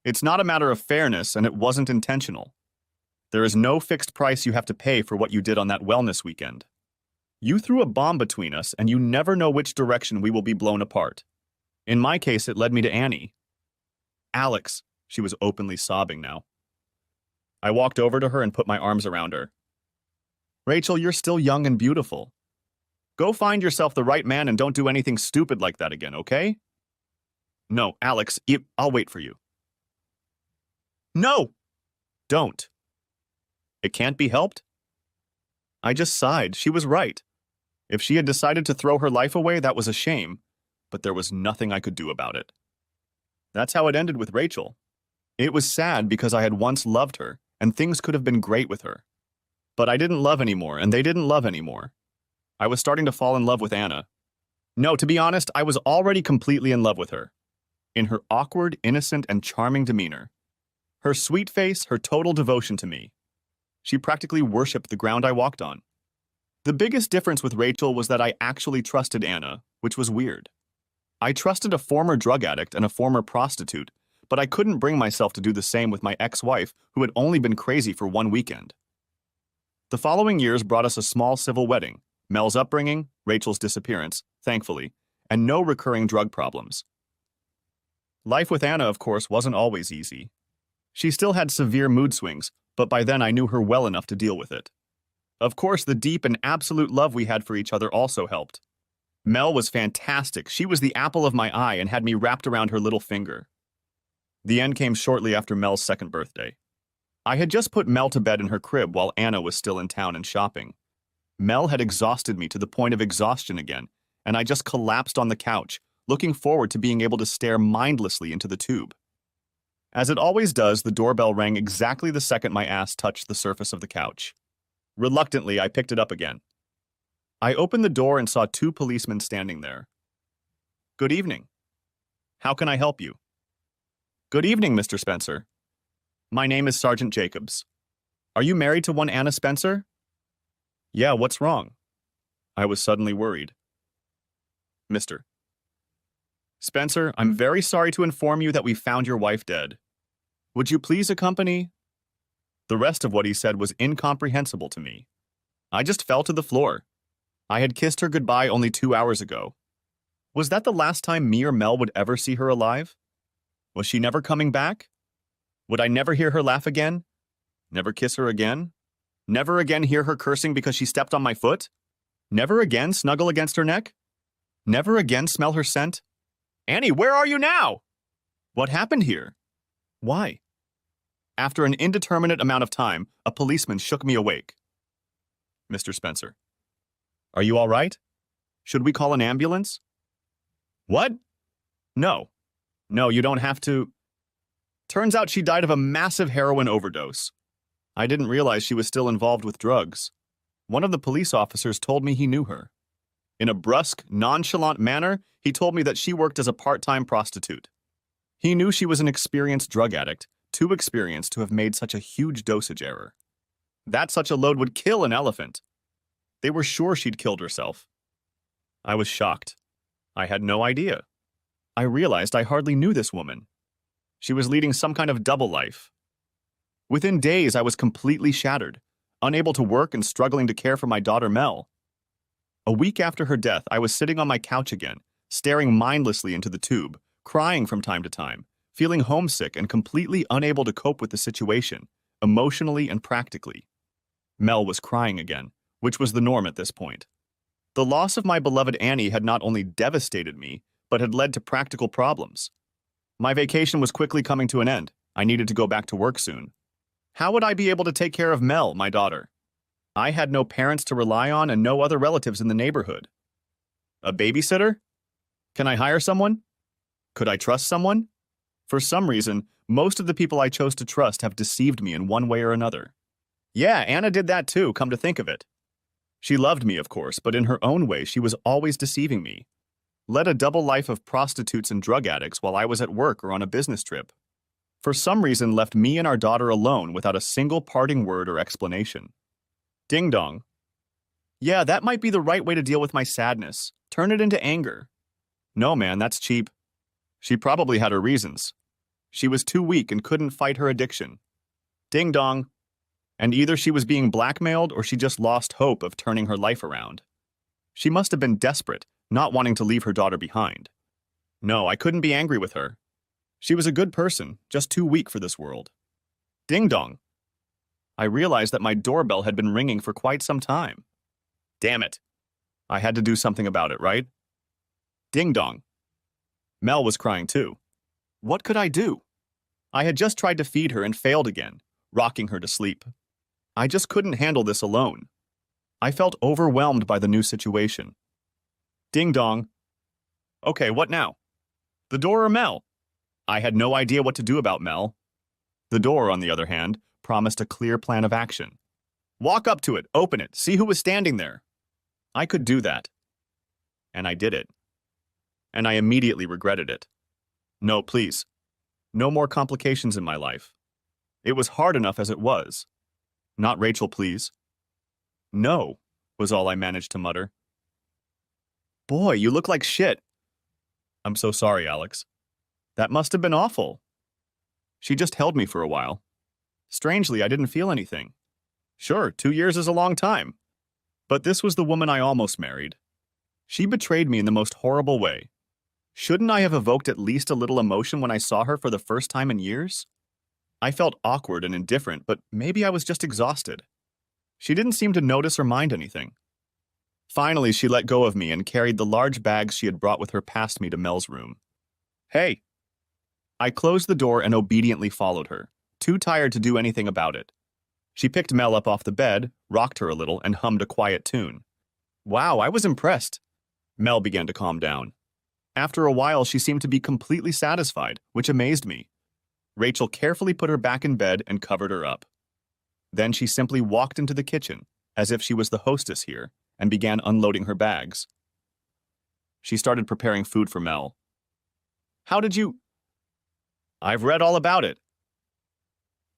It's not a matter of fairness, and it wasn't intentional. There is no fixed price you have to pay for what you did on that wellness weekend. You threw a bomb between us, and you never know which direction we will be blown apart. In my case, it led me to Annie. Alex, she was openly sobbing now. I walked over to her and put my arms around her. Rachel, you're still young and beautiful. Go find yourself the right man and don't do anything stupid like that again, okay? No, Alex, I'll wait for you. No! Don't. It can't be helped? I just sighed. She was right. If she had decided to throw her life away, that was a shame, but there was nothing I could do about it. That's how it ended with Rachel. It was sad because I had once loved her, and things could have been great with her. But I didn't love anymore, and they didn't love anymore. I was starting to fall in love with Anna. No, to be honest, I was already completely in love with her. In her awkward, innocent, and charming demeanor. Her sweet face, her total devotion to me. She practically worshipped the ground I walked on. The biggest difference with Rachel was that I actually trusted Anna, which was weird. I trusted a former drug addict and a former prostitute, but I couldn't bring myself to do the same with my ex-wife, who had only been crazy for one weekend. The following years brought us a small civil wedding, Mel's upbringing, Rachel's disappearance, thankfully, and no recurring drug problems. Life with Anna, of course, wasn't always easy. She still had severe mood swings, but by then I knew her well enough to deal with it. Of course, the deep and absolute love we had for each other also helped. Mel was fantastic. She was the apple of my eye and had me wrapped around her little finger. The end came shortly after Mel's second birthday. I had just put Mel to bed in her crib while Anna was still in town and shopping. Mel had exhausted me to the point of exhaustion again, and I just collapsed on the couch, looking forward to being able to stare mindlessly into the tube. As it always does, the doorbell rang exactly the second my ass touched the surface of the couch. Reluctantly, I picked it up again. I opened the door and saw two policemen standing there. Good evening. How can I help you? Good evening, Mr. Spencer. My name is Sergeant Jacobs. Are you married to one Anna Spencer? Yeah, what's wrong? I was suddenly worried. Mr. Spencer, I'm very sorry to inform you that we found your wife dead. Would you please accompany? The rest of what he said was incomprehensible to me. I just fell to the floor. I had kissed her goodbye only 2 hours ago. Was that the last time me or Mel would ever see her alive? Was she never coming back? Would I never hear her laugh again? Never kiss her again? Never again hear her cursing because she stepped on my foot? Never again snuggle against her neck? Never again smell her scent? Annie, where are you now? What happened here? Why? After an indeterminate amount of time, a policeman shook me awake. Mr. Spencer. Are you all right? Should we call an ambulance? What? No. No, you don't have to. Turns out she died of a massive heroin overdose. I didn't realize she was still involved with drugs. One of the police officers told me he knew her. In a brusque, nonchalant manner, he told me that she worked as a part-time prostitute. He knew she was an experienced drug addict, too experienced to have made such a huge dosage error. That such a load would kill an elephant. They were sure she'd killed herself. I was shocked. I had no idea. I realized I hardly knew this woman. She was leading some kind of double life. Within days, I was completely shattered, unable to work and struggling to care for my daughter Mel. A week after her death, I was sitting on my couch again, staring mindlessly into the tube, crying from time to time, feeling homesick and completely unable to cope with the situation, emotionally and practically. Mel was crying again, which was the norm at this point. The loss of my beloved Annie had not only devastated me, but had led to practical problems. My vacation was quickly coming to an end. I needed to go back to work soon. How would I be able to take care of Mel, my daughter? I had no parents to rely on and no other relatives in the neighborhood. A babysitter? Can I hire someone? Could I trust someone? For some reason, most of the people I chose to trust have deceived me in one way or another. Yeah, Anna did that too, come to think of it. She loved me, of course, but in her own way, she was always deceiving me. Led a double life of prostitutes and drug addicts while I was at work or on a business trip. For some reason, left me and our daughter alone without a single parting word or explanation. Ding dong. Yeah, that might be the right way to deal with my sadness. Turn it into anger. No, man, that's cheap. She probably had her reasons. She was too weak and couldn't fight her addiction. Ding dong. And either she was being blackmailed or she just lost hope of turning her life around. She must have been desperate, not wanting to leave her daughter behind. No, I couldn't be angry with her. She was a good person, just too weak for this world. Ding dong. I realized that my doorbell had been ringing for quite some time. Damn it. I had to do something about it, right? Ding dong. Mel was crying too. What could I do? I had just tried to feed her and failed again, rocking her to sleep. I just couldn't handle this alone. I felt overwhelmed by the new situation. Ding dong. Okay, what now? The door or Mel? I had no idea what to do about Mel. The door, on the other hand, promised a clear plan of action. Walk up to it, open it, see who was standing there. I could do that. And I did it. And I immediately regretted it. No, please. No more complications in my life. It was hard enough as it was. Not Rachel, please. No, was all I managed to mutter. Boy, you look like shit. I'm so sorry, Alex. That must have been awful. She just held me for a while. Strangely, I didn't feel anything. Sure, 2 years is a long time. But this was the woman I almost married. She betrayed me in the most horrible way. Shouldn't I have evoked at least a little emotion when I saw her for the first time in years? I felt awkward and indifferent, but maybe I was just exhausted. She didn't seem to notice or mind anything. Finally, she let go of me and carried the large bags she had brought with her past me to Mel's room. Hey! I closed the door and obediently followed her, too tired to do anything about it. She picked Mel up off the bed, rocked her a little, and hummed a quiet tune. Wow, I was impressed. Mel began to calm down. After a while, she seemed to be completely satisfied, which amazed me. Rachel carefully put her back in bed and covered her up. Then she simply walked into the kitchen, as if she was the hostess here, and began unloading her bags. She started preparing food for Mel. How did you... I've read all about it.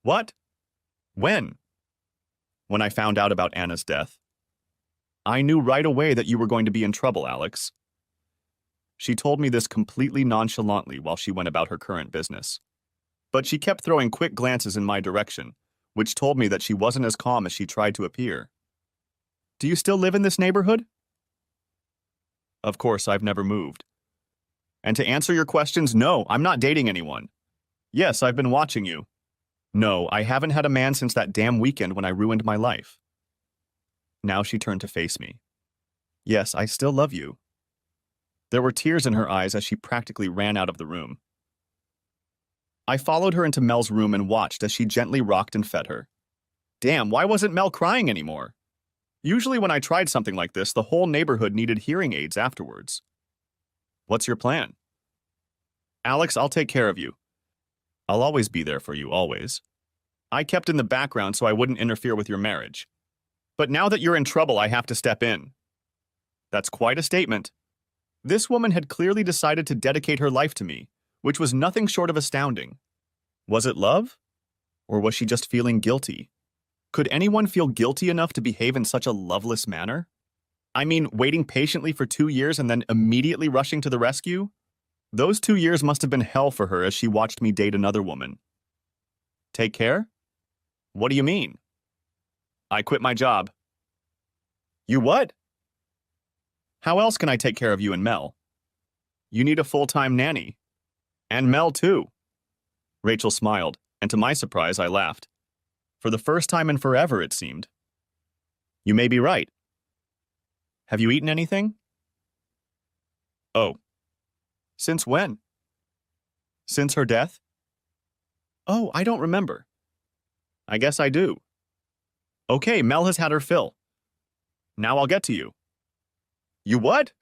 What? When? When I found out about Anna's death. I knew right away that you were going to be in trouble, Alex. She told me this completely nonchalantly while she went about her current business. But she kept throwing quick glances in my direction, which told me that she wasn't as calm as she tried to appear. Do you still live in this neighborhood? Of course, I've never moved. And to answer your questions, no, I'm not dating anyone. Yes, I've been watching you. No, I haven't had a man since that damn weekend when I ruined my life. Now she turned to face me. Yes, I still love you. There were tears in her eyes as she practically ran out of the room. I followed her into Mel's room and watched as she gently rocked and fed her. Damn, why wasn't Mel crying anymore? Usually when I tried something like this, the whole neighborhood needed hearing aids afterwards. What's your plan? Alex, I'll take care of you. I'll always be there for you, always. I kept in the background so I wouldn't interfere with your marriage. But now that you're in trouble, I have to step in. That's quite a statement. This woman had clearly decided to dedicate her life to me, which was nothing short of astounding. Was it love? Or was she just feeling guilty? Could anyone feel guilty enough to behave in such a loveless manner? I mean, waiting patiently for 2 years and then immediately rushing to the rescue? Those 2 years must have been hell for her as she watched me date another woman. Take care? What do you mean? I quit my job. You what? How else can I take care of you and Mel? You need a full-time nanny. And Mel, too. Rachel smiled, and to my surprise, I laughed. For the first time in forever, it seemed. You may be right. Have you eaten anything? Oh. Since when? Since her death? Oh, I don't remember. I guess I do. Okay, Mel has had her fill. Now I'll get to you. You what?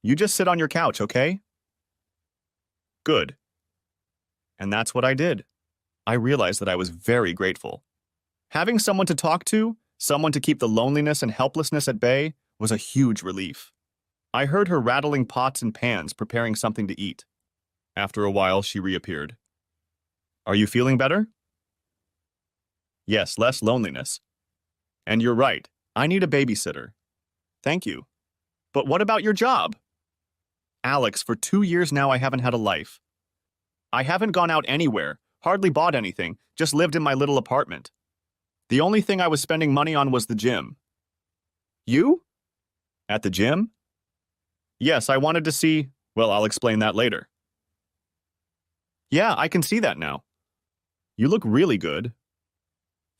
You just sit on your couch, okay? Good. And that's what I did. I realized that I was very grateful. Having someone to talk to, someone to keep the loneliness and helplessness at bay, was a huge relief. I heard her rattling pots and pans, preparing something to eat. After a while, she reappeared. Are you feeling better? Yes, less loneliness. And you're right. I need a babysitter. Thank you. But what about your job? Alex, for 2 years now I haven't had a life. I haven't gone out anywhere, hardly bought anything, just lived in my little apartment. The only thing I was spending money on was the gym. You? At the gym? Yes, I wanted to see. Well, I'll explain that later. Yeah, I can see that now. You look really good.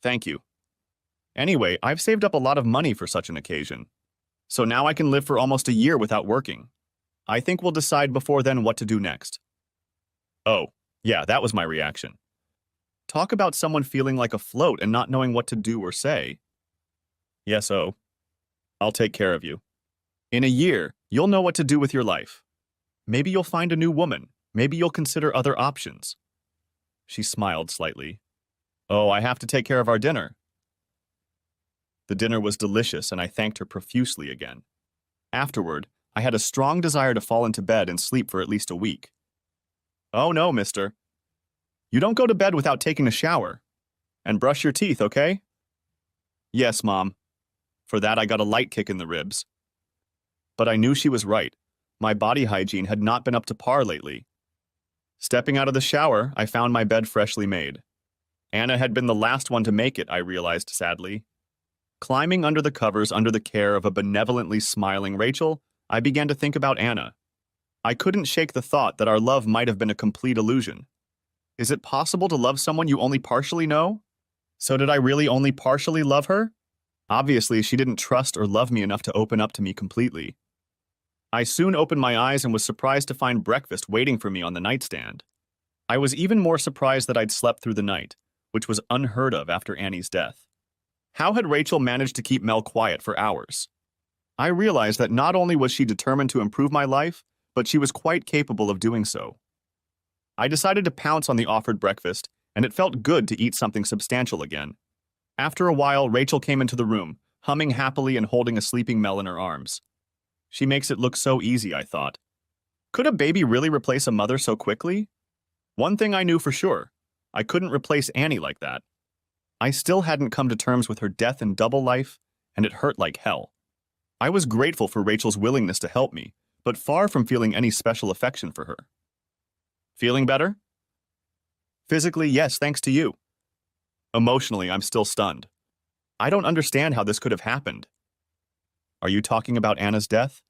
Thank you. Anyway, I've saved up a lot of money for such an occasion. So now I can live for almost a year without working. I think we'll decide before then what to do next. Oh, yeah, that was my reaction. Talk about someone feeling like a float and not knowing what to do or say. Yes, oh. I'll take care of you. In a year, you'll know what to do with your life. Maybe you'll find a new woman. Maybe you'll consider other options. She smiled slightly. Oh, I have to take care of our dinner. The dinner was delicious, and I thanked her profusely again. Afterward, I had a strong desire to fall into bed and sleep for at least a week. Oh no, mister. You don't go to bed without taking a shower. And brush your teeth, okay? Yes, Mom. For that, I got a light kick in the ribs. But I knew she was right. My body hygiene had not been up to par lately. Stepping out of the shower, I found my bed freshly made. Anna had been the last one to make it, I realized sadly. Climbing under the covers under the care of a benevolently smiling Rachel, I began to think about Anna. I couldn't shake the thought that our love might have been a complete illusion. Is it possible to love someone you only partially know? So did I really only partially love her? Obviously, she didn't trust or love me enough to open up to me completely. I soon opened my eyes and was surprised to find breakfast waiting for me on the nightstand. I was even more surprised that I'd slept through the night, which was unheard of after Annie's death. How had Rachel managed to keep Mel quiet for hours? I realized that not only was she determined to improve my life, but she was quite capable of doing so. I decided to pounce on the offered breakfast, and it felt good to eat something substantial again. After a while, Rachel came into the room, humming happily and holding a sleeping Mel in her arms. She makes it look so easy, I thought. Could a baby really replace a mother so quickly? One thing I knew for sure, I couldn't replace Annie like that. I still hadn't come to terms with her death in double life, and it hurt like hell. I was grateful for Rachel's willingness to help me, but far from feeling any special affection for her. Feeling better? Physically, yes, thanks to you. Emotionally, I'm still stunned. I don't understand how this could have happened. Are you talking about Anna's death?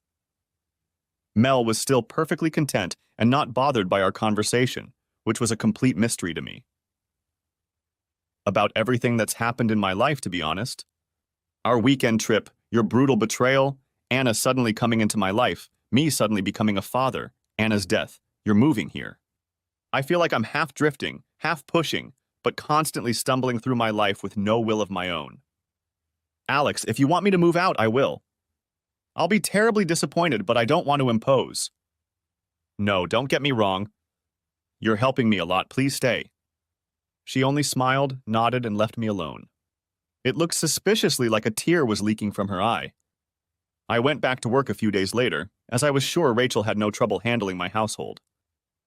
Mel was still perfectly content and not bothered by our conversation, which was a complete mystery to me. About everything that's happened in my life, to be honest. Our weekend trip, your brutal betrayal, Anna suddenly coming into my life, me suddenly becoming a father, Anna's death, you're moving here. I feel like I'm half drifting, half pushing, but constantly stumbling through my life with no will of my own. Alex, if you want me to move out, I will. I'll be terribly disappointed, but I don't want to impose. No, don't get me wrong. You're helping me a lot, please stay. She only smiled, nodded, and left me alone. It looked suspiciously like a tear was leaking from her eye. I went back to work a few days later, as I was sure Rachel had no trouble handling my household.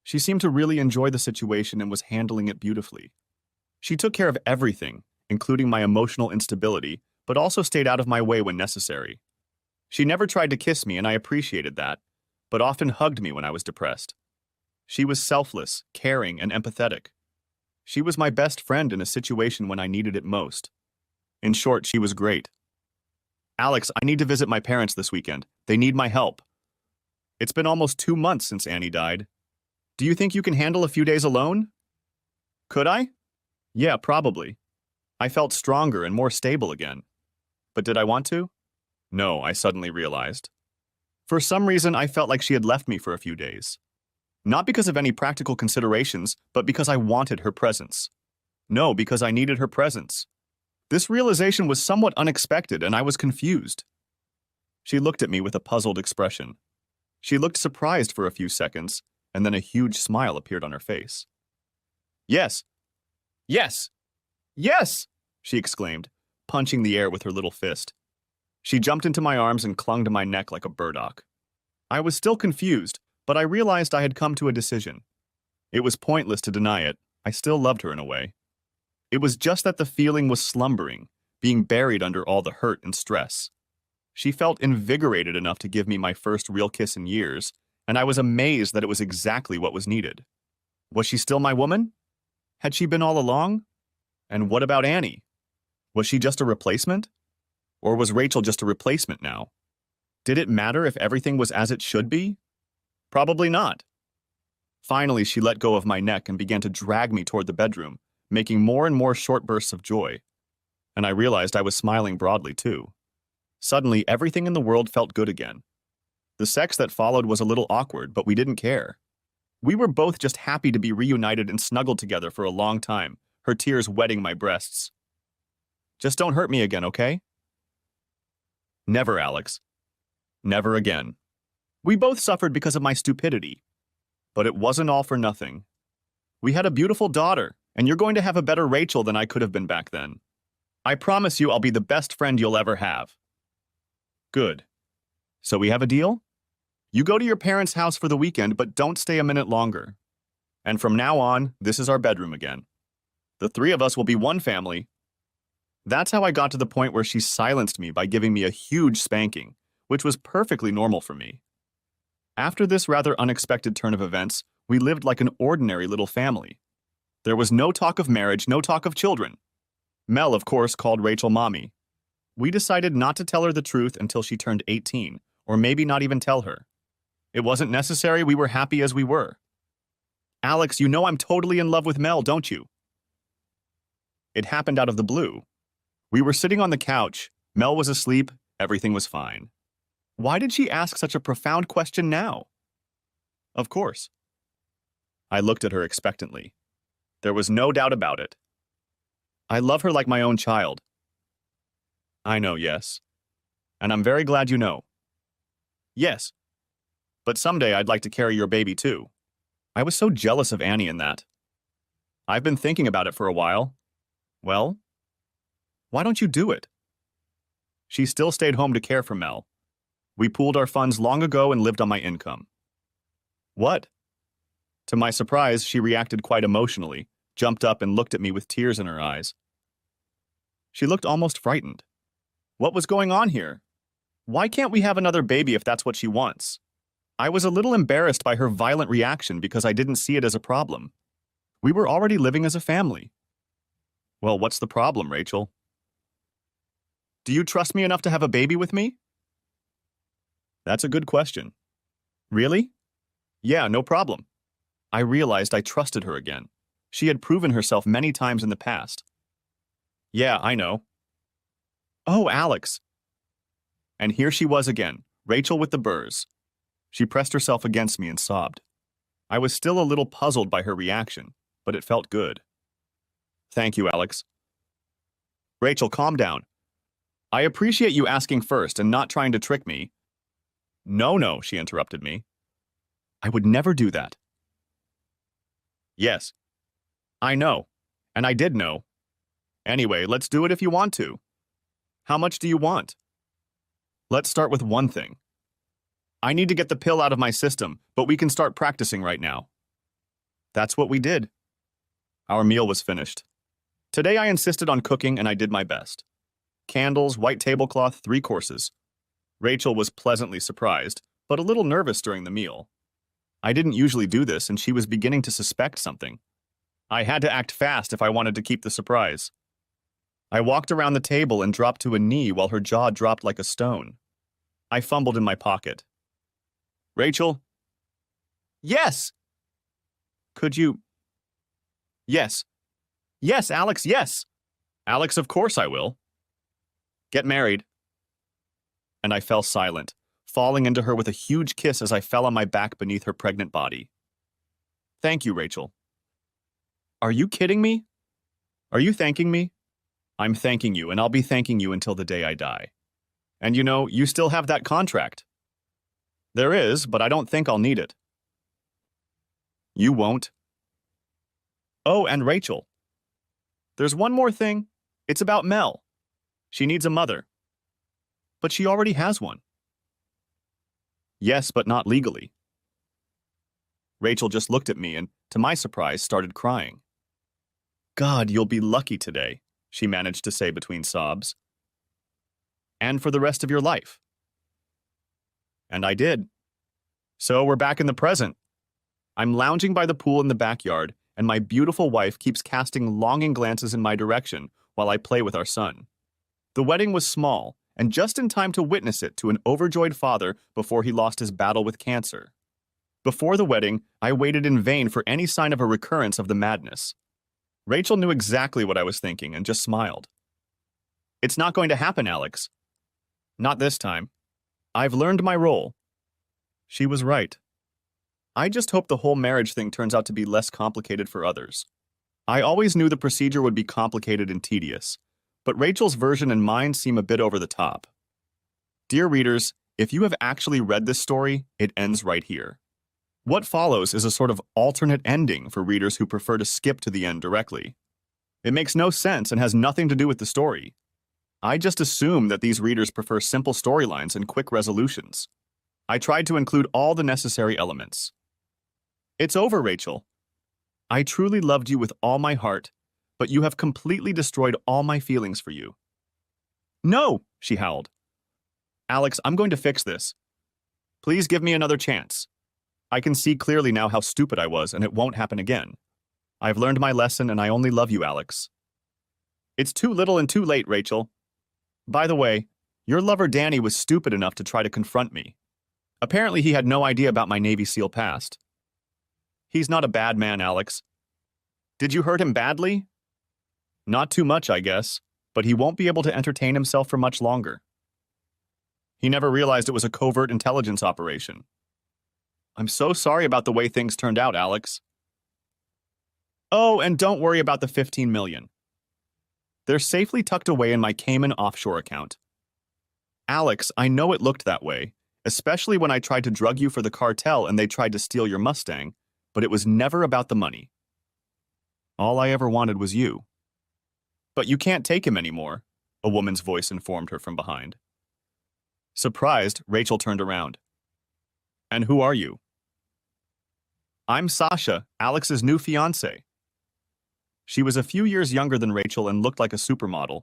She seemed to really enjoy the situation and was handling it beautifully. She took care of everything, including my emotional instability, but also stayed out of my way when necessary. She never tried to kiss me, and I appreciated that, but often hugged me when I was depressed. She was selfless, caring, and empathetic. She was my best friend in a situation when I needed it most. In short, she was great. Alex, I need to visit my parents this weekend. They need my help. It's been almost 2 months since Annie died. Do you think you can handle a few days alone? Could I? Yeah, probably. I felt stronger and more stable again. But did I want to? No, I suddenly realized. For some reason, I felt like she had left me for a few days. Not because of any practical considerations, but because I wanted her presence. No, because I needed her presence. This realization was somewhat unexpected, and I was confused. She looked at me with a puzzled expression. She looked surprised for a few seconds, and then a huge smile appeared on her face. Yes! Yes! Yes! She exclaimed, punching the air with her little fist. She jumped into my arms and clung to my neck like a burdock. I was still confused, but I realized I had come to a decision. It was pointless to deny it. I still loved her in a way. It was just that the feeling was slumbering, being buried under all the hurt and stress. She felt invigorated enough to give me my first real kiss in years, and I was amazed that it was exactly what was needed. Was she still my woman? Had she been all along? And what about Annie? Was she just a replacement? Or was Rachel just a replacement now? Did it matter if everything was as it should be? Probably not. Finally, she let go of my neck and began to drag me toward the bedroom, making more and more short bursts of joy. And I realized I was smiling broadly, too. Suddenly, everything in the world felt good again. The sex that followed was a little awkward, but we didn't care. We were both just happy to be reunited and snuggled together for a long time, her tears wetting my breasts. Just don't hurt me again, okay? Never, Alex. Never again. We both suffered because of my stupidity. But it wasn't all for nothing. We had a beautiful daughter, and you're going to have a better Rachel than I could have been back then. I promise you I'll be the best friend you'll ever have. Good. So we have a deal? You go to your parents' house for the weekend, but don't stay a minute longer. And from now on, this is our bedroom again. The three of us will be one family. That's how I got to the point where she silenced me by giving me a huge spanking, which was perfectly normal for me. After this rather unexpected turn of events, we lived like an ordinary little family. There was no talk of marriage, no talk of children. Mel, of course, called Rachel Mommy. We decided not to tell her the truth until she turned 18, or maybe not even tell her. It wasn't necessary, we were happy as we were. Alex, you know I'm totally in love with Mel, don't you? It happened out of the blue. We were sitting on the couch, Mel was asleep, everything was fine. Why did she ask such a profound question now? Of course. I looked at her expectantly. There was no doubt about it. I love her like my own child. I know, yes. And I'm very glad you know. Yes. But someday I'd like to carry your baby too. I was so jealous of Annie in that. I've been thinking about it for a while. Well, why don't you do it? She still stayed home to care for Mel. We pooled our funds long ago and lived on my income. What? To my surprise, she reacted quite emotionally, jumped up and looked at me with tears in her eyes. She looked almost frightened. What was going on here? Why can't we have another baby if that's what she wants? I was a little embarrassed by her violent reaction because I didn't see it as a problem. We were already living as a family. Well, what's the problem, Rachel? Do you trust me enough to have a baby with me? That's a good question. Really? Yeah, no problem. I realized I trusted her again. She had proven herself many times in the past. Yeah, I know. Oh, Alex. And here she was again, Rachel with the burrs. She pressed herself against me and sobbed. I was still a little puzzled by her reaction, but it felt good. Thank you, Alex. Rachel, calm down. I appreciate you asking first and not trying to trick me. No, she interrupted me. I would never do that. Yes. I know. And I did know. Anyway, let's do it if you want to. How much do you want? Let's start with one thing. I need to get the pill out of my system, but we can start practicing right now. That's what we did. Our meal was finished. Today I insisted on cooking and I did my best. Candles, white tablecloth, 3 courses. Rachel was pleasantly surprised, but a little nervous during the meal. I didn't usually do this and she was beginning to suspect something. I had to act fast if I wanted to keep the surprise. I walked around the table and dropped to a knee while her jaw dropped like a stone. I fumbled in my pocket. Rachel? Yes! Could you? Yes. Yes, Alex, yes! Alex, of course I will. Get married. And I fell silent, falling into her with a huge kiss as I fell on my back beneath her pregnant body. Thank you, Rachel. Are you kidding me? Are you thanking me? I'm thanking you, and I'll be thanking you until the day I die. And you know, you still have that contract. There is, but I don't think I'll need it. You won't. Oh, and Rachel. There's one more thing. It's about Mel. She needs a mother. But she already has one. Yes, but not legally. Rachel just looked at me and, to my surprise, started crying. God, you'll be lucky today, she managed to say between sobs. And for the rest of your life. And I did. So we're back in the present. I'm lounging by the pool in the backyard, and my beautiful wife keeps casting longing glances in my direction while I play with our son. The wedding was small, and just in time to witness it to an overjoyed father before he lost his battle with cancer. Before the wedding, I waited in vain for any sign of a recurrence of the madness. Rachel knew exactly what I was thinking and just smiled. It's not going to happen, Alex. Not this time. I've learned my role. She was right. I just hope the whole marriage thing turns out to be less complicated for others. I always knew the procedure would be complicated and tedious, but Rachel's version and mine seem a bit over the top. Dear readers, if you have actually read this story, it ends right here. What follows is a sort of alternate ending for readers who prefer to skip to the end directly. It makes no sense and has nothing to do with the story. I just assume that these readers prefer simple storylines and quick resolutions. I tried to include all the necessary elements. It's over, Rachel. I truly loved you with all my heart, but you have completely destroyed all my feelings for you. No, she howled. Alex, I'm going to fix this. Please give me another chance. I can see clearly now how stupid I was, and it won't happen again. I've learned my lesson, and I only love you, Alex. It's too little and too late, Rachel. By the way, your lover Danny was stupid enough to try to confront me. Apparently he had no idea about my Navy SEAL past. He's not a bad man, Alex. Did you hurt him badly? Not too much, I guess, but he won't be able to entertain himself for much longer. He never realized it was a covert intelligence operation. I'm so sorry about the way things turned out, Alex. Oh, and don't worry about the 15 million. They're safely tucked away in my Cayman offshore account. Alex, I know it looked that way, especially when I tried to drug you for the cartel and they tried to steal your Mustang, but it was never about the money. All I ever wanted was you. But you can't take him anymore, a woman's voice informed her from behind. Surprised, Rachel turned around. And who are you? I'm Sasha, Alex's new fiancée. She was a few years younger than Rachel and looked like a supermodel.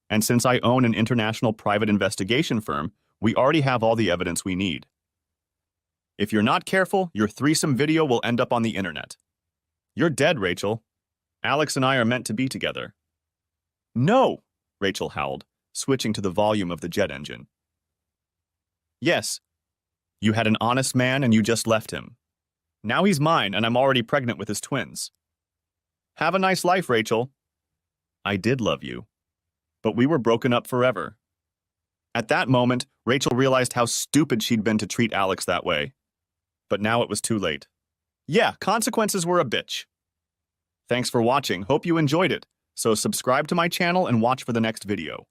And since I own an international private investigation firm, we already have all the evidence we need. If you're not careful, your threesome video will end up on the internet. You're dead, Rachel. Alex and I are meant to be together. No, Rachel howled, switching to the volume of the jet engine. Yes, you had an honest man and you just left him. Now he's mine and I'm already pregnant with his twins. Have a nice life, Rachel. I did love you, but we were broken up forever. At that moment, Rachel realized how stupid she'd been to treat Alex that way. But now it was too late. Yeah, consequences were a bitch. Thanks for watching, hope you enjoyed it. So subscribe to my channel and watch for the next video.